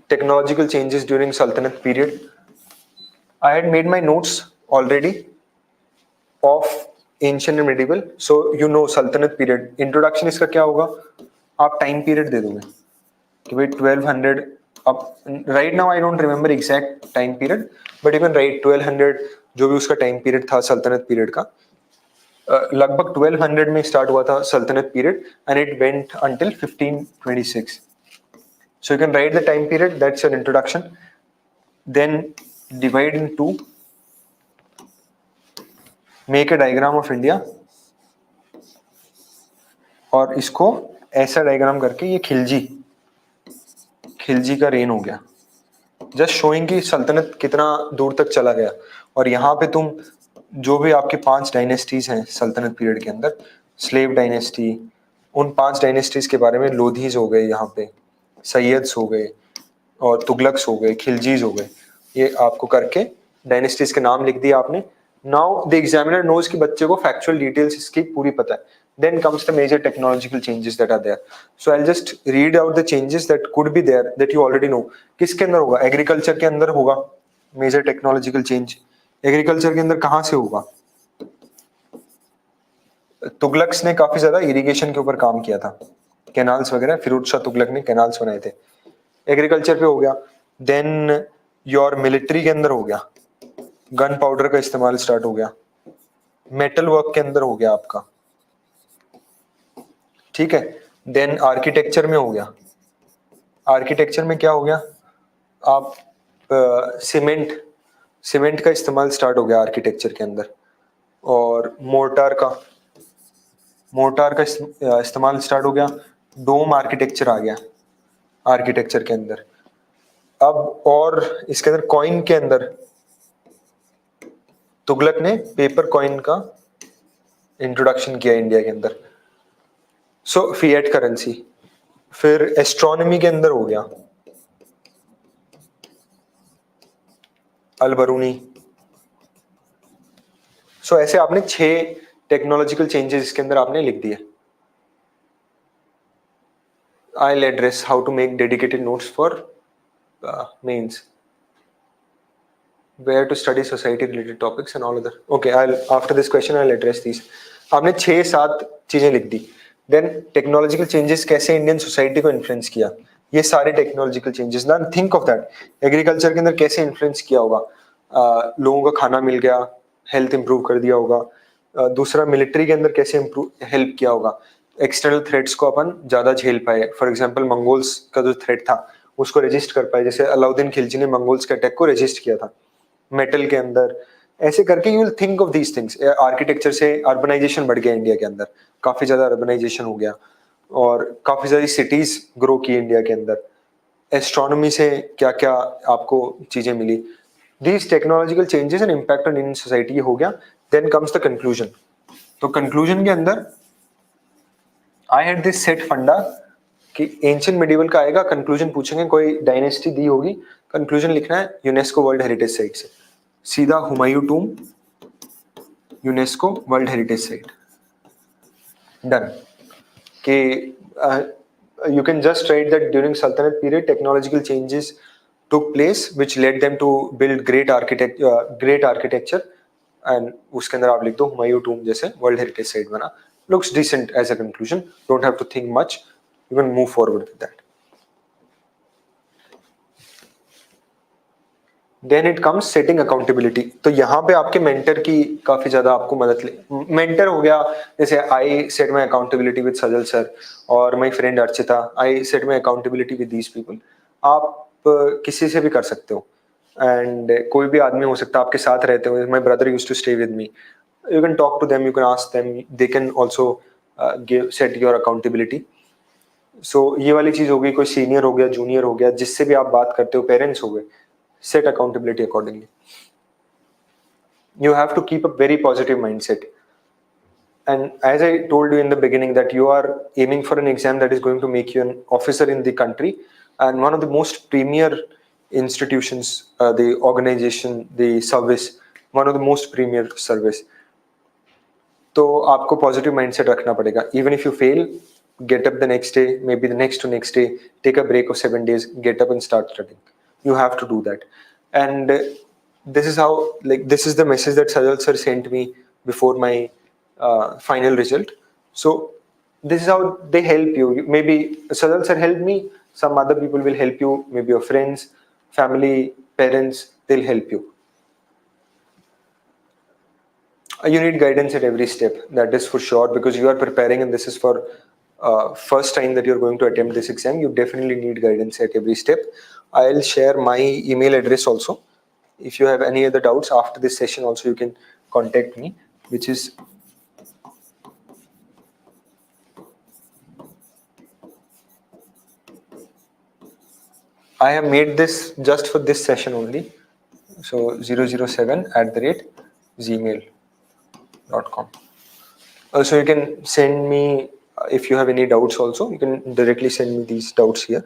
technological changes during Sultanate period. I had made my notes already of ancient and medieval. So you know सल्तनत period. Introduction इसका क्या होगा, आप time period दे दोगे कि भाई 1200. अब right now I don't remember exact time period, but you can right 1200 जो भी उसका टाइम पीरियड था सल्तनत पीरियड का. लगभग 1200 में स्टार्ट हुआ था सल्तनत period and it went until 1526. So you can write the time period, that's your introduction. Then divide into, make a diagram of India, और इसको ऐसा डायग्राम करके ये खिलजी का रेन हो गया, जस्ट शोइंग कि सल्तनत कितना दूर तक चला गया. और यहाँ पे तुम जो भी आपके 5 डायनेस्टीज हैं सल्तनत पीरियड के अंदर, स्लेव डायनेस्टी, उन 5 डायनेस्टीज के बारे में, लोधीज हो गए, यहाँ पे सैयद्स हो गए, और तुगलक्स हो गए, खिलजीज हो गए, ये आपको करके डायनेस्टीज के नाम लिख दिया आपने. नाउ द एग्जामिनर नोज कि बच्चे को फैक्चुअल डिटेल्स इसकी पूरी पता है. Then comes the major technological changes that are there. So I'll just read out the changes that could be there that you already know. किसके अंदर होगा, एग्रीकल्चर के अंदर होगा मेजर टेक्नोलॉजिकल चेंज. एग्रीकल्चर के अंदर कहाँ से होगा, तुगलक्स ने काफी ज्यादा इरिगेशन के ऊपर काम किया था, कैनाल्स वगैरह, फिरोज शाह तुगलक ने कैनाल्स बनाए थे, एग्रीकल्चर पे हो गया. देन योर मिलिट्री के अंदर हो गया, गन पाउडर का इस्तेमाल स्टार्ट हो गया, मेटल वर्क के अंदर हो गया आपका, ठीक है. देन आर्किटेक्चर में हो गया, आर्किटेक्चर में क्या हो गया, आप सीमेंट का इस्तेमाल स्टार्ट हो गया आर्किटेक्चर के अंदर, और मोर्टार का इस्तेमाल स्टार्ट हो गया. डोम आर्किटेक्चर आ गया, आर्किटेक्चर के अंदर। अब और इसके अंदर कॉइन के अंदर तुगलक ने पेपर कॉइन का इंट्रोडक्शन किया इंडिया के अंदर। सो फिएट करेंसी। फिर एस्ट्रोनॉमी के अंदर हो गया अल बरूनी। सो ऐसे आपने 6 टेक्नोलॉजिकल चेंजेस इसके अंदर आपने लिख दिए। I'll address how to make dedicated notes for mains, where to study society related topics and all other. Okay, after this question I'll address these. आपने 6-7 चीजें लिख दी। देन टेक्नोलॉजिकल चेंजेस कैसे इंडियन सोसाइटी को इन्फ्लुएंस किया, ये सारे technological changes ना, think of that. Agriculture के अंदर कैसे इन्फ्लुएंस किया होगा, लोगों का खाना मिल गया, हेल्थ इंप्रूव कर दिया होगा। दूसरा मिलिट्री के अंदर कैसे हेल्प किया होगा, एक्सटर्नल थ्रेट्स को अपन ज्यादा झेल पाए। फॉर एग्जांपल मंगोल्स का जो थ्रेट था उसको रेजिस्ट कर पाए, जैसे अलाउद्दीन खिलजी ने मंगोल्स के अटैक को रेजिस्ट किया था। मेटल के अंदर ऐसे करके you will think of these things. Architecture से अर्बनाइजेशन बढ़ गया इंडिया के अंदर, काफी ज्यादा अर्बनाइजेशन हो गया और काफी सारी सिटीज ग्रो की इंडिया के अंदर। एस्ट्रोनॉमी से क्या क्या आपको चीजें मिली, these technological changes and impact on Indian society, ये हो गया। Then comes the conclusion. तो कंक्लूजन के अंदर आई हैड दिस सेट फंडा कि एंशिएंट मिडिवल का आएगा, कंक्लूजन पूछेंगे कोई डायनेस्टी दी होगी, कंक्लूजन लिखना है यूनेस्को वर्ल्ड हेरिटेज साइट से, सीधा Humayun tomb UNESCO world heritage site, done. कि you can just write that during Sultanate period technological changes took place which led them to build great architecture, and उसके अंदर आप लिख दो हुमायूं टूम जैसे वर्ल्ड हेरिटेज साइट बना। looks decent as a conclusion, don't have to think much, you can move forward with that. Then it comes setting accountability. तो यहाँ पे आपके मेंटर की काफी ज्यादा आपको मदद ले। मेंटर हो गया, जैसे I set my accountability with Sajal sir और my friend Archita, I set my accountability with these people. आप किसी से भी कर सकते हो, एंड कोई भी आदमी हो सकता है आपके साथ रहते हो। My brother used to stay with me, you can talk to them, you can ask them, they can also give set your accountability. So ये वाली चीज हो गई। कोई सीनियर हो गया, जूनियर हो गया, जिससे भी आप बात करते हो, पेरेंट्स हो गए, set accountability accordingly. You have to keep a very positive mindset, and as I told you in the beginning that you are aiming for an exam that is going to make you an officer in the country and one of the most premier institutions, the organization, the service, one of the most premier service. तो आपको positive mindset रखना पड़ेगा। Even if you fail, get up the next day, maybe the next to next day, take a break of 7 days, get up and start studying. You have to do that. And this is how, like, this is the message that Sajal sir sent me before my final result. So this is how they help you. Maybe Sajal sir helped me, some other people will help you, maybe your friends, family, parents, they'll help you. You need guidance at every step, that is for sure, because you are preparing and this is for first time that you're going to attempt this exam. You definitely need guidance at every step. I'll share my email address also. If you have any other doubts after this session also, you can contact me, which is I have made this just for this session only. So 007@gmail.com. Also, you can send me if you have any doubts also, you can directly send me these doubts here.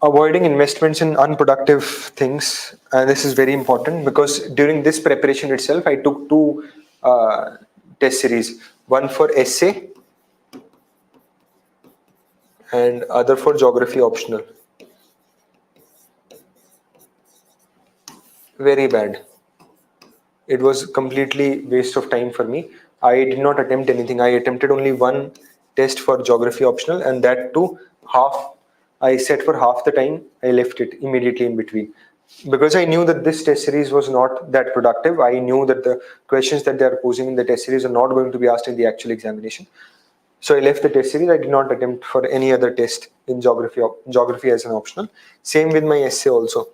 Avoiding investments in unproductive things, and this is very important because during this preparation itself I took 2 test series, one for essay and other for geography optional. Very bad. It was completely waste of time for me. I did not attempt anything. I attempted only 1 test for geography optional, and that too half. I set for half the time, I left it immediately in between because I knew that this test series was not that productive. I knew that the questions that they are posing in the test series are not going to be asked in the actual examination. So I left the test series. I did not attempt for any other test in geography as an optional. Same with my essay also.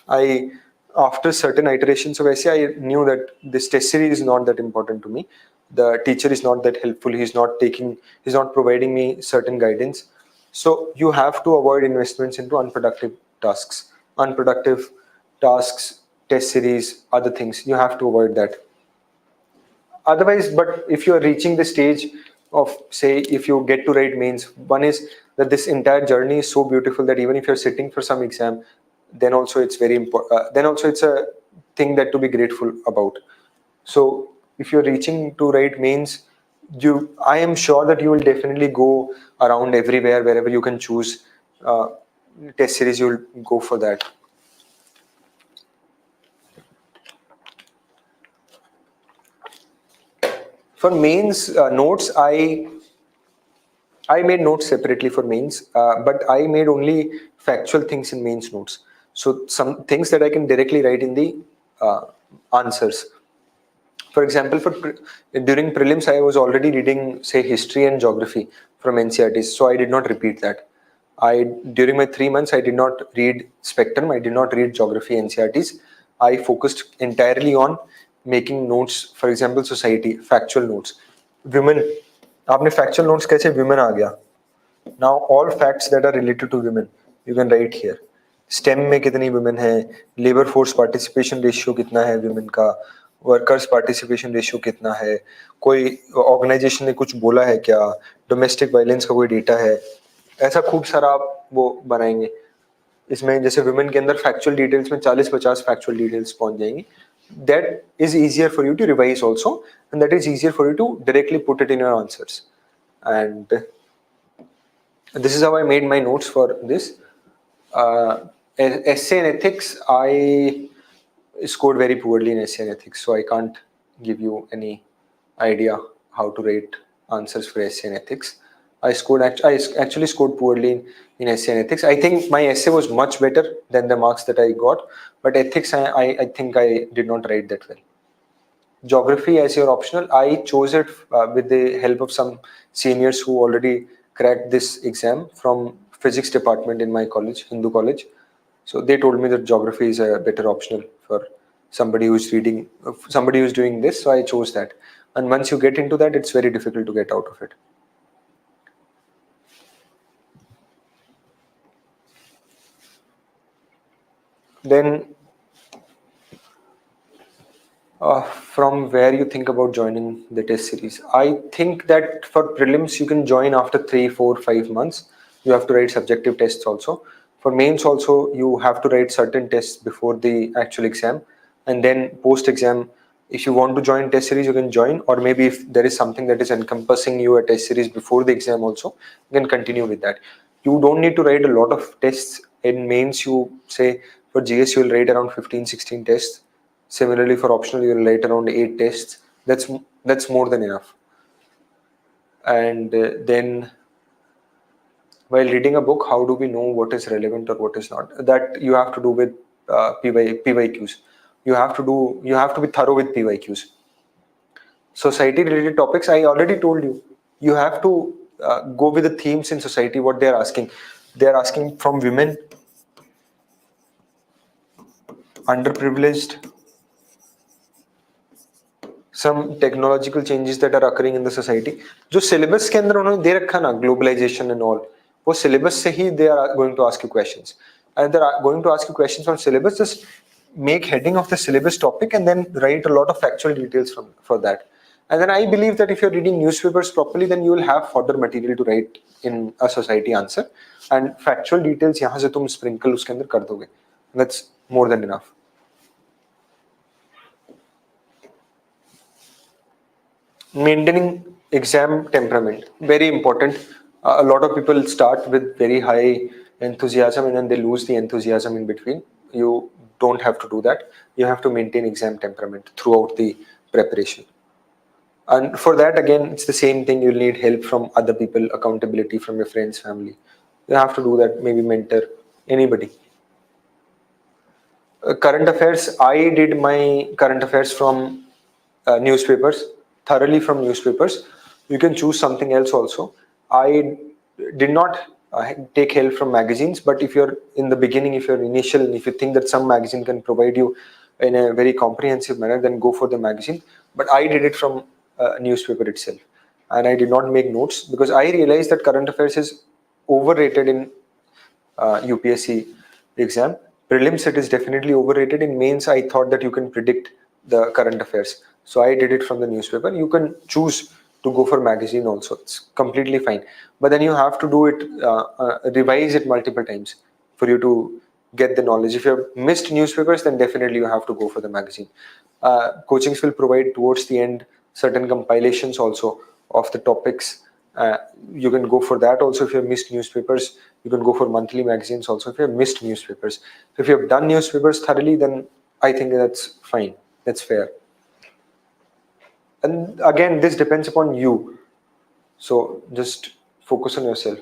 I after certain iterations of essay, I knew that this test series is not that important to me. The teacher is not that helpful. He's not providing me certain guidance. So you have to avoid investments into unproductive tasks, test series, other things. You have to avoid that. Otherwise, but if you are reaching the stage of, say, if you get to write mains, one is that this entire journey is so beautiful that even if you're sitting for some exam, then also it's very important, then also it's a thing that to be grateful about. So if you're reaching to write mains, I am sure that you will definitely go around everywhere, wherever you can choose test series, you'll go for that. For mains notes, I made notes separately for mains, but I made only factual things in mains notes. So some things that I can directly write in the answers. For example, during prelims, I was already reading, say, history and geography from NCERTs, so I did not repeat that. During my 3 months, I did not read Spectrum, I did not read geography NCERTs. I focused entirely on making notes, for example, society, factual notes. Women, आपने factual notes कैसे women आ गया? Now all facts that are related to women, you can write here. STEM में कितनी women है, labor force participation ratio कितना है women का, workers participation ratio कितना है, कोई organization ने कुछ बोला है क्या, domestic violence का कोई data है, ऐसा खूब सारा आप वो बनाएंगे. इसमें जैसे women के अंदर factual details में 40-50 factual details पहुंच जाएंगी. That is easier for you to revise also, and that is easier for you to directly put it in your answers. And this is how I made my notes for this. Essay and ethics, I scored very poorly in essay and ethics, so I can't give you any idea how to write answers for essay and ethics. I actually scored poorly in essay and ethics. I think my essay was much better than the marks that I got, but ethics, I think I did not write that well. Geography as your optional, I chose it with the help of some seniors who already cracked this exam from physics department in my college, Hindu college. So they told me that geography is a better optional for somebody who's doing this. So I chose that. And once you get into that, it's very difficult to get out of it. Then from where you think about joining the test series, I think that for prelims you can join after 3, 4, 5 months. You have to write subjective tests also. For mains also, you have to write certain tests before the actual exam, and then post exam, if you want to join test series, you can join, or maybe if there is something that is encompassing you a test series before the exam also, you can continue with that. You don't need to write a lot of tests in mains. You say for GS you will write around 15-16 tests. Similarly, for optional, you will write around 8 tests. That's more than enough. And then, while reading a book, how do we know what is relevant or what is not? That you have to do with PYQs. You have to be thorough with PYQs. Society-related topics, I already told you. You have to go with the themes in society. What they are asking. They are asking from women, underprivileged, some technological changes that are occurring in the society. जो syllabus के अंदर उन्होंने दे रखा ना, globalization and all, वो syllabus से ही they are going to ask you questions. And they are going to ask you questions from syllabus. Just make heading of the syllabus topic and then write a lot of factual details for that. And then I believe that if you're reading newspapers properly, then you will have further material to write in a society answer. And factual details यहाँ से तुम sprinkle उसके अंदर कर दोगे. That's more than enough. Maintaining exam temperament, very important. A lot of people start with very high enthusiasm and then they lose the enthusiasm in between. You don't have to do that. You have to maintain exam temperament throughout the preparation. And for that, again, it's the same thing. You'll need help from other people, accountability from your friends, family. You have to do that, maybe mentor, anybody. Current affairs, I did my current affairs from newspapers, thoroughly from newspapers. You can choose something else also. I did not take help from magazines. But if you're in the beginning, if you're initial, and if you think that some magazine can provide you in a very comprehensive manner, then go for the magazine. But I did it from a newspaper itself, and I did not make notes because I realized that current affairs is overrated in UPSC exam. Prelims, it is definitely overrated. In mains, I thought that you can predict the current affairs, so I did it from the newspaper. You can choose to go for magazine also, it's completely fine, but then you have to do it, revise it multiple times for you to get the knowledge. If you have missed newspapers, then definitely you have to go for the magazine. Coachings will provide towards the end certain compilations also of the topics. You can go for that also. If you have missed newspapers, you can go for monthly magazines also if you have missed newspapers. So if you have done newspapers thoroughly, then I think that's fine, that's fair. And again, this depends upon you, so just focus on yourself.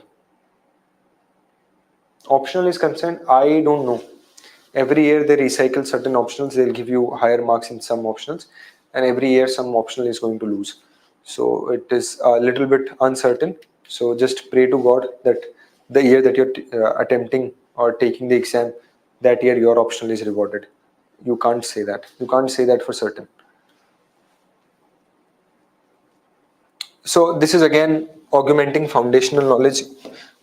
Optional is concerned, I don't know. Every year they recycle certain optionals, they'll give you higher marks in some optionals, and every year some optional is going to lose. So it is a little bit uncertain. So just pray to God that the year that you're attempting or taking the exam, that year your optional is rewarded. You can't say that. You can't say that for certain. So this is again augmenting foundational knowledge.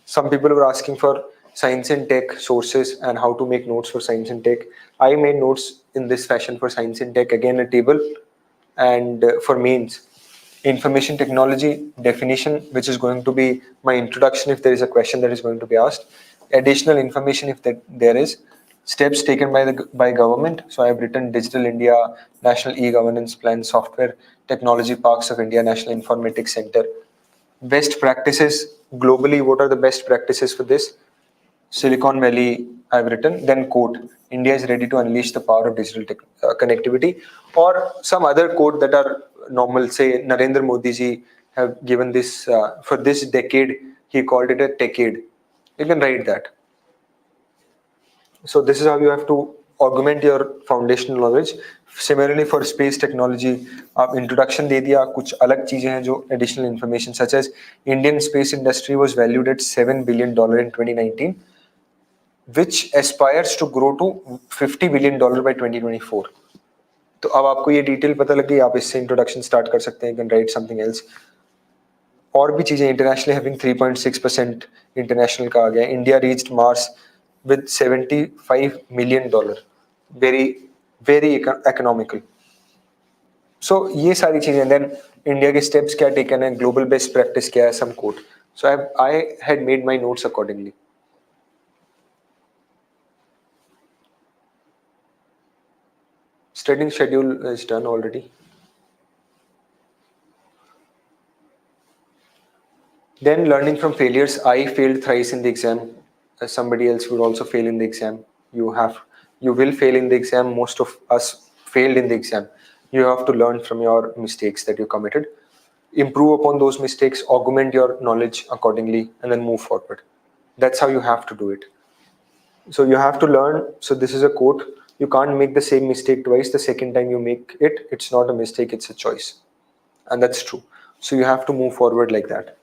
Some people were asking for science and tech sources and how to make notes for science and tech. I made notes in this fashion for science and tech, again a table, and for mains, information technology definition, which is going to be my introduction if there is a question that is going to be asked, additional information if there is, steps taken by government. So I have written Digital India, National E-Governance Plan, Software Technology Parks of India, National Informatics Center. Best practices globally, what are the best practices for this? Silicon Valley, I've written. Then quote, India is ready to unleash the power of digital connectivity, or some other quote that are normal. Say Narendra Modi ji have given this for this decade, he called it a decade. You can write that. So this is how you have to augment your foundational knowledge. Similarly for space technology, आप introduction दे दिया, कुछ अलग चीजें हैं जो additional information, such as Indian space industry was valued at $7 billion in 2019, which aspires to grow to $50 billion by 2024. तो अब आपको ये डिटेल पता लग गई, आप इससे इंट्रोडक्शन स्टार्ट कर सकते हैं, कैन राइट समथिंग एल्स. और भी चीजें, इंटरनेशनली हैविंग 3.6% इंटरनेशनल का आ गया. India reached Mars with $75 million, very economical. So ये सारी चीजें. Then इंडिया के स्टेप्स क्या टेकन है, ग्लोबल बेस्ट प्रैक्टिस क्या है, some quote. So I had made my notes accordingly. Studying schedule is done already. Then learning from failures. I failed thrice in the exam. Somebody else would also fail in the exam. You will fail in the exam. Most of us failed in the exam. You have to learn from your mistakes that you committed, improve upon those mistakes, augment your knowledge accordingly, and then move forward. That's how you have to do it. So you have to learn. So this is a quote, you can't make the same mistake twice. The second time you make it, it's not a mistake, it's a choice. And that's true. So you have to move forward like that.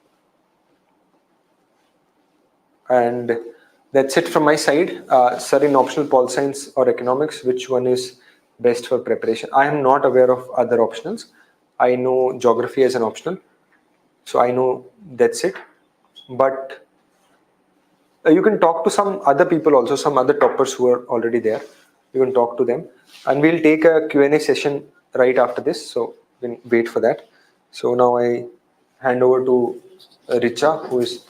And that's it from my side. Sir, in optional pol science or economics, which one is best for preparation? I am not aware of other optionals. I know geography as an optional, so I know that's it. But you can talk to some other people also, some other toppers who are already there. You can talk to them, and we'll take a Q&A session right after this, so we can wait for that. So now I hand over to Richa, who is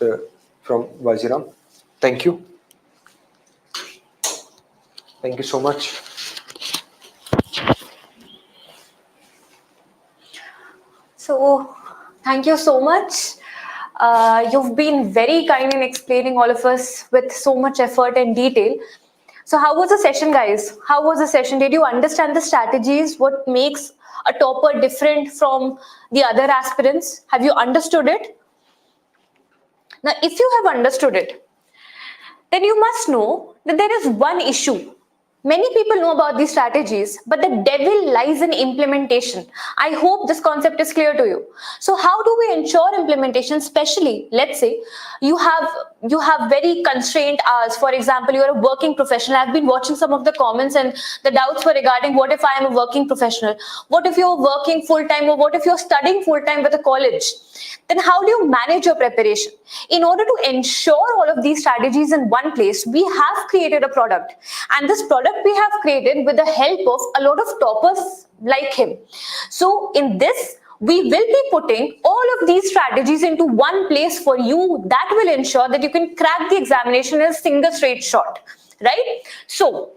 from Vajiram. Thank you. Thank you so much. So, thank you so much. You've been very kind in explaining all of us with so much effort and detail. So how was the session, guys? How was the session? Did you understand the strategies? What makes a topper different from the other aspirants? Have you understood it? Now, if you have understood it, then you must know that there is one issue Many people know about these strategies, but the devil lies in implementation. I hope this concept is clear to you. So how do we ensure implementation, especially, let's say, you have very constrained hours. For example, you're a working professional. I've been watching some of the comments and the doubts were regarding what if I am a working professional? What if you're working full-time, or what if you're studying full-time with a college? Then how do you manage your preparation? In order to ensure all of these strategies in one place, we have created a product. And this product we have created with the help of a lot of toppers like him. So in this, we will be putting all of these strategies into one place for you that will ensure that you can crack the examination in a single straight shot, right? So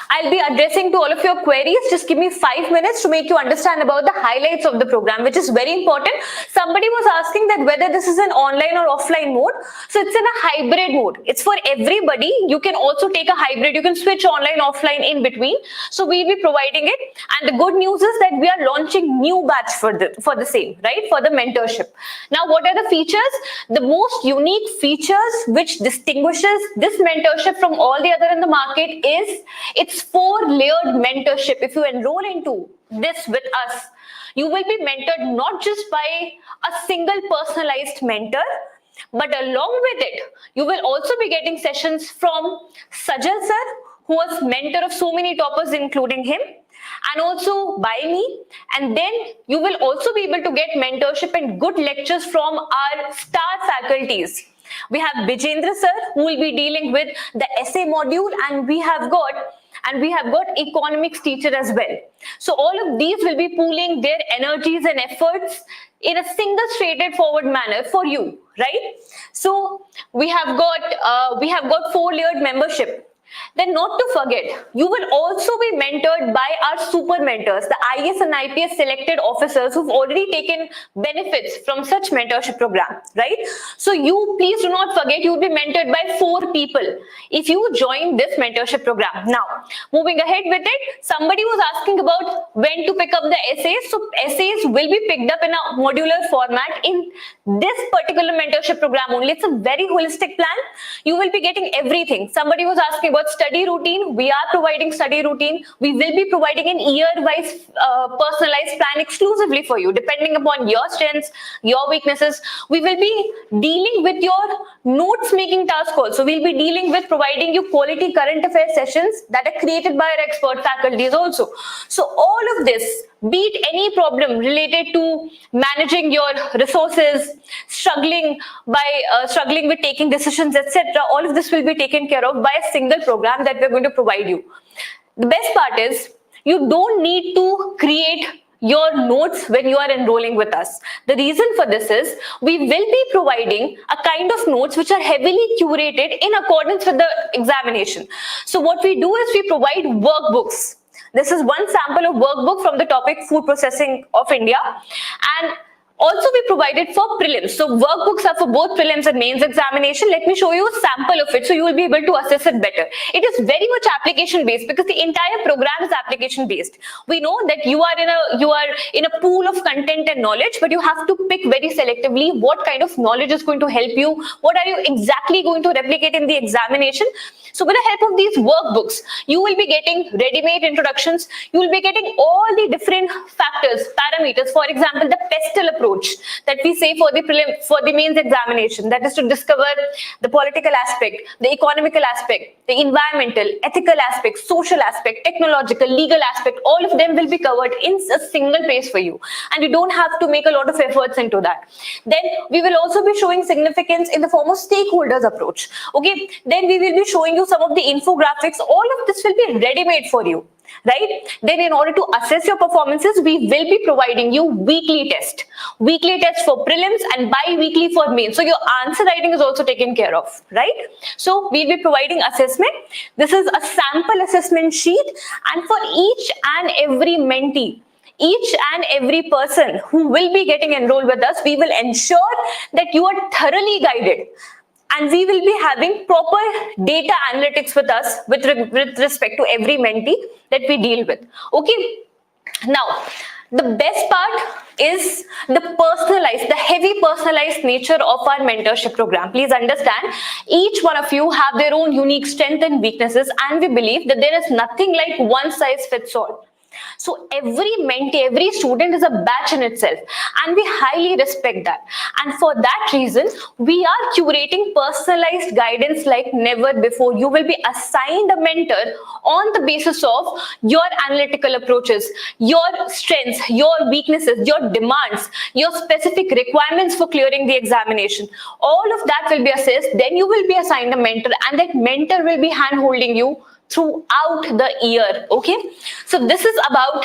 I'll be addressing to all of your queries. Just give me 5 minutes to make you understand about the highlights of the program, which is very important. Somebody was asking that whether this is an online or offline mode. So it's in a hybrid mode. It's for everybody. You can also take a hybrid. You can switch online, offline in between. So we'll be providing it. And the good news is that we are launching new batch for the same, right? For the mentorship. Now, what are the features? The most unique features which distinguishes this mentorship from all the other in the market is it's 4-layered mentorship. If you enroll into this with us, you will be mentored not just by a single personalized mentor, but along with it, you will also be getting sessions from Sajal sir, who was mentor of so many toppers, including him, and also by me. And then you will also be able to get mentorship and good lectures from our star faculties. We have Vijendra sir, who will be dealing with the essay module, and we have got economics teacher as well. So all of these will be pooling their energies and efforts in a single straightforward manner for you, right? So we have got 4-layered membership. Then not to forget, you will also be mentored by our super mentors, the IAS and IPS selected officers who've already taken benefits from such mentorship program, right? So you please do not forget, you'll be mentored by 4 people if you join this mentorship program. Now, moving ahead with it, somebody was asking about when to pick up the essays. So essays will be picked up in a modular format in this particular mentorship program only. It's a very holistic plan. You will be getting everything. Somebody was asking about study routine. We are providing study routine. We will be providing an year-wise personalized plan exclusively for you, depending upon your strengths, your weaknesses. We will be dealing with your notes-making task also. We'll be dealing with providing you quality current affairs sessions that are created by our expert faculties also. So all of this, be it any problem related to managing your resources, struggling with taking decisions, etc., all of this will be taken care of by a single program that we're going to provide you. The best part is you don't need to create your notes when you are enrolling with us. The reason for this is we will be providing a kind of notes which are heavily curated in accordance with the examination. So what we do is we provide workbooks. This is one sample of workbook from the topic Food Processing of India, and also we provided for prelims. So workbooks are for both prelims and mains examination. Let me show you a sample of it so you will be able to assess it better. It is very much application based because the entire program is application based. We know that you are in a pool of content and knowledge, but you have to pick very selectively what kind of knowledge is going to help you, what are you exactly going to replicate in the examination. So with the help of these workbooks, you will be getting ready-made introductions. You will be getting all the different factors, parameters. For example, the pestle approach that we say for the mains examination, that is to discover the political aspect, the economical aspect, the environmental, ethical aspect, social aspect, technological, legal aspect. All of them will be covered in a single place for you, and you don't have to make a lot of efforts into that. Then we will also be showing significance in the form of stakeholders approach. Okay. Then we will be showing you some of the infographics. All of this will be ready-made for you, right? Then in order to assess your performances, we will be providing you weekly test for prelims and bi-weekly for mains. So your answer writing is also taken care of, right? So we'll be providing assessment. This is a sample assessment sheet, and for each and every mentee, each and every person who will be getting enrolled with us, we will ensure that you are thoroughly guided. And we will be having proper data analytics with us with respect to every mentee that we deal with. Okay. Now, the best part is the heavy personalized nature of our mentorship program. Please understand, each one of you have their own unique strengths and weaknesses, and we believe that there is nothing like one size fits all. So every mentee, every student is a batch in itself, and we highly respect that. And for that reason, we are curating personalized guidance like never before. You will be assigned a mentor on the basis of your analytical approaches, your strengths, your weaknesses, your demands, your specific requirements for clearing the examination. All of that will be assessed. Then you will be assigned a mentor, and that mentor will be hand holding you throughout the year. Okay, so this is about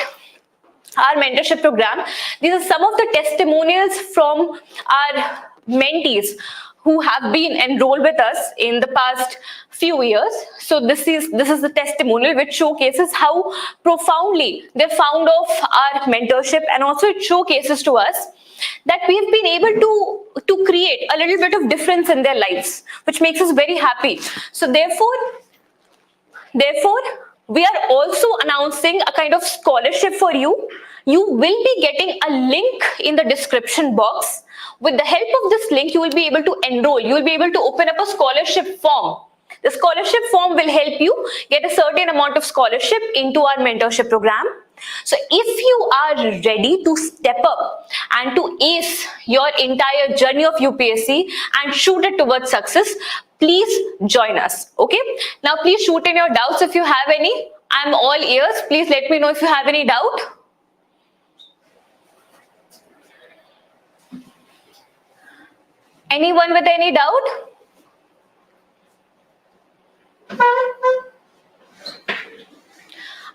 our mentorship program. These are some of the testimonials from our mentees who have been enrolled with us in the past few years. So this is the testimonial which showcases how profoundly they found of our mentorship, and also it showcases to us that we've been able to create a little bit of difference in their lives, which makes us very happy. So Therefore, we are also announcing a kind of scholarship for you. You will be getting a link in the description box. With the help of this link, you will be able to enroll. You will be able to open up a scholarship form. The scholarship form will help you get a certain amount of scholarship into our mentorship program. So if you are ready to step up and to ace your entire journey of UPSC and shoot it towards success, please join us. Okay, now please shoot in your doubts if you have any. I'm all ears. Please let me know if you have any doubt. Anyone with any doubt?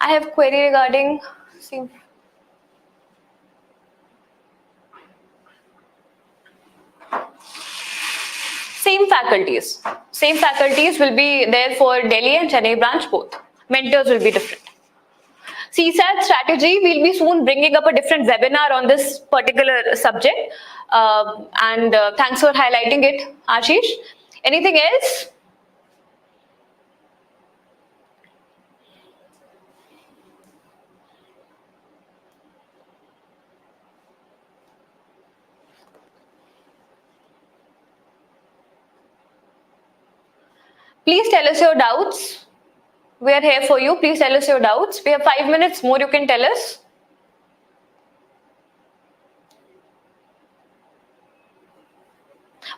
I have query regarding same faculties. Same faculties will be there for Delhi and Chennai branch both. Mentors will be different. CSAT strategy, we'll be soon bringing up a different webinar on this particular subject. Thanks for highlighting it, Ashish. Anything else? Please tell us your doubts. We are here for you. Please tell us your doubts. We have 5 minutes more. You can tell us.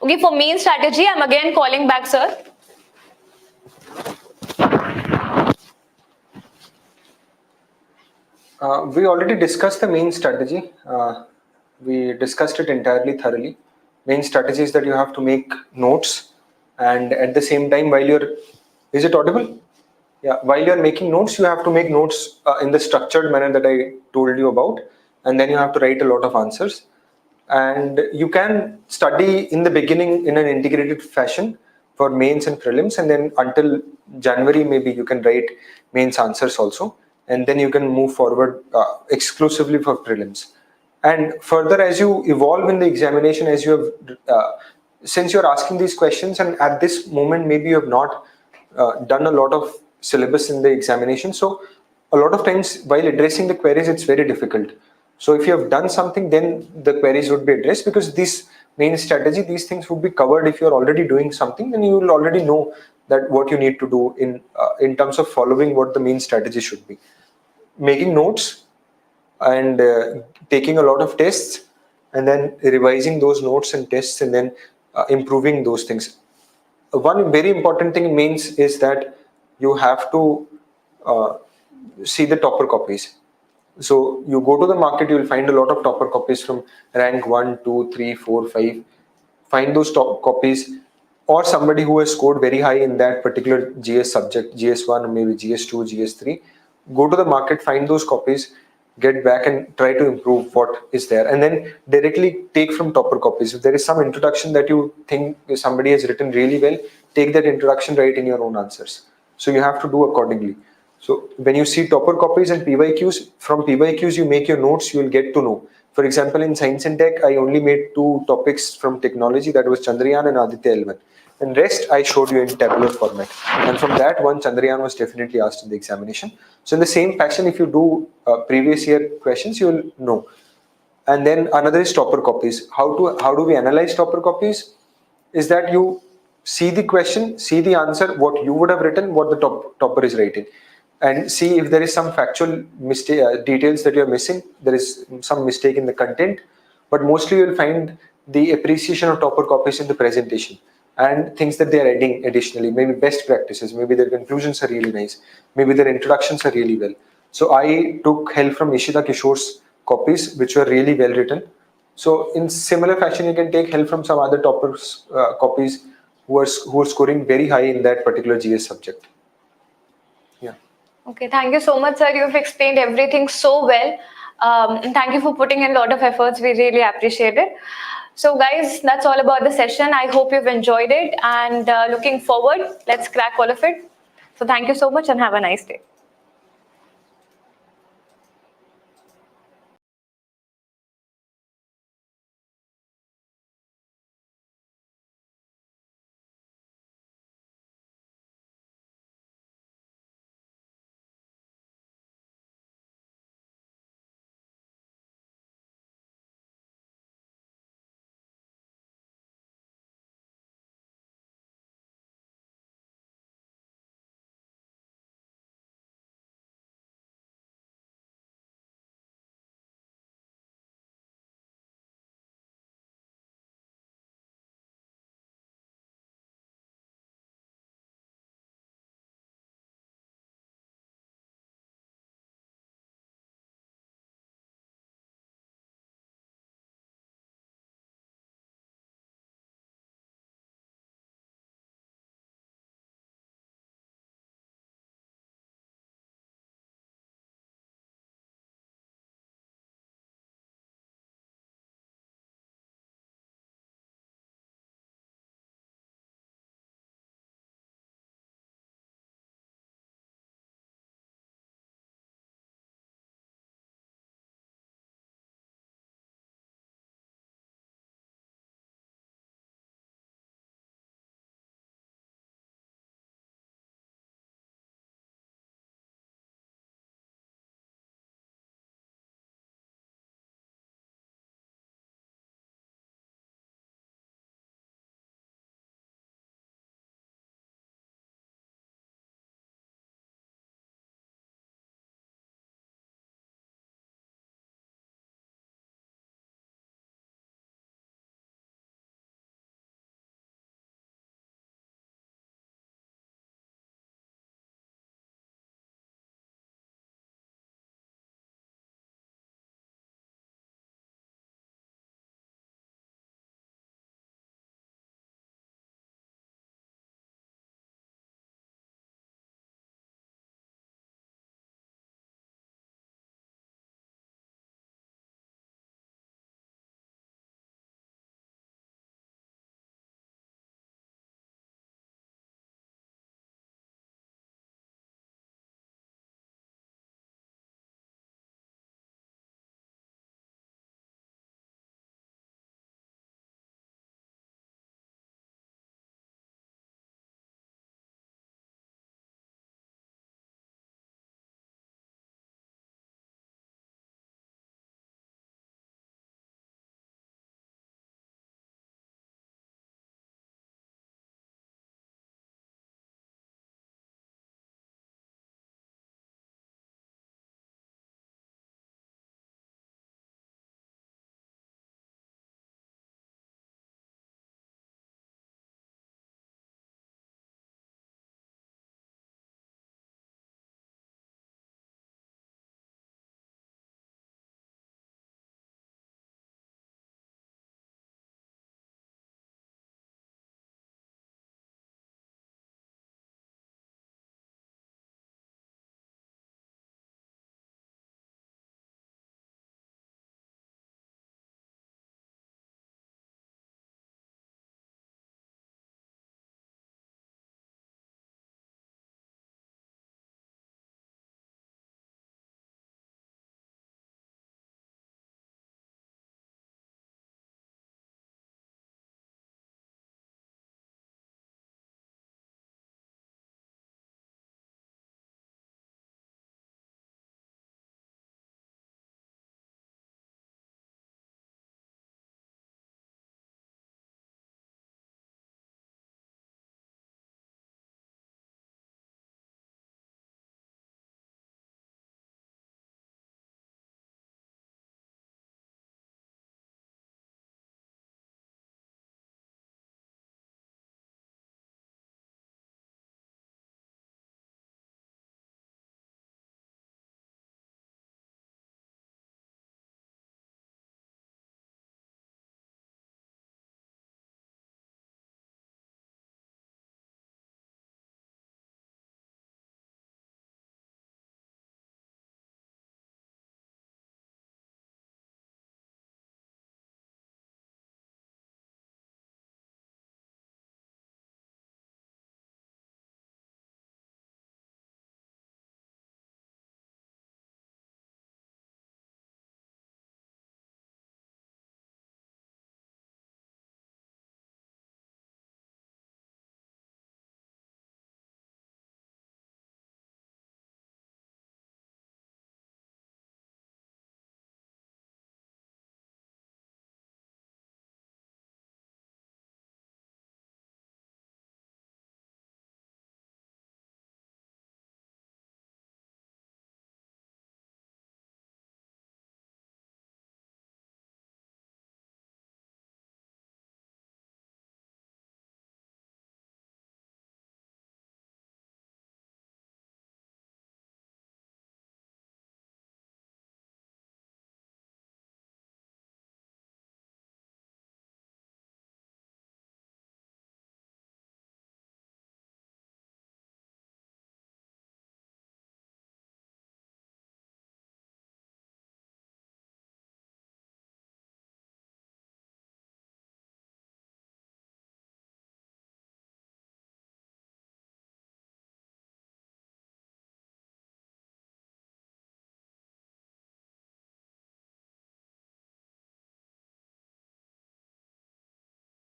Okay, for main strategy, I'm again calling back, sir. We already discussed the main strategy. We discussed it entirely thoroughly. Main strategy is that you have to make notes, and at the same time, is it audible? Yeah, while you're making notes, you have to make notes in the structured manner that I told you about, and then you have to write a lot of answers. And you can study in the beginning in an integrated fashion for mains and prelims, and then until January maybe you can write mains answers also, and then you can move forward exclusively for prelims. And further, as you evolve in the examination, as you have since you're asking these questions, and at this moment maybe you have not done a lot of syllabus in the examination, so a lot of times while addressing the queries it's very difficult. So if you have done something, then the queries would be addressed, because this main strategy, these things would be covered. If you're already doing something, then you will already know that what you need to do in terms of following what the main strategy should be. Making notes and taking a lot of tests, and then revising those notes and tests, and then improving those things. One very important thing in mains is that you have to see the topper copies. So you go to the market, you will find a lot of topper copies from rank 1, 2, 3, 4, 5. Find those top copies, or somebody who has scored very high in that particular GS subject, GS1 or maybe GS2, GS3. Go to the market, find those copies, get back and try to improve what is there, and then directly take from topper copies. If there is some introduction that you think somebody has written really well, take that introduction, write in your own answers. So you have to do accordingly. So when you see topper copies and PYQs, from PYQs you make your notes, you will get to know. For example, in science and tech, I only made 2 topics from technology, that was Chandrayaan and Aditya L1. and rest I showed you in tabular format. And from that one, Chandrayaan was definitely asked in the examination. So in the same fashion, if you do previous year questions, you will know. And then another is topper copies. How do we analyze topper copies? Is that you see the question, see the answer, what you would have written, what the topper is writing, and see if there is some factual mistake, details that you are missing. There is some mistake in the content, but mostly you will find the appreciation of topper copies in the presentation and things that they are adding additionally. Maybe best practices, maybe their conclusions are really nice, maybe their introductions are really well. So I took help from Ishita Kishore's copies, which were really well written. So in similar fashion, you can take help from some other toppers copies who are scoring very high in that particular GS subject. Yeah. Okay, thank you so much, sir. You've explained everything so well. And thank you for putting in a lot of efforts. We really appreciate it. So, guys, that's all about the session. I hope you've enjoyed it, and looking forward, let's crack all of it. So, thank you so much and have a nice day.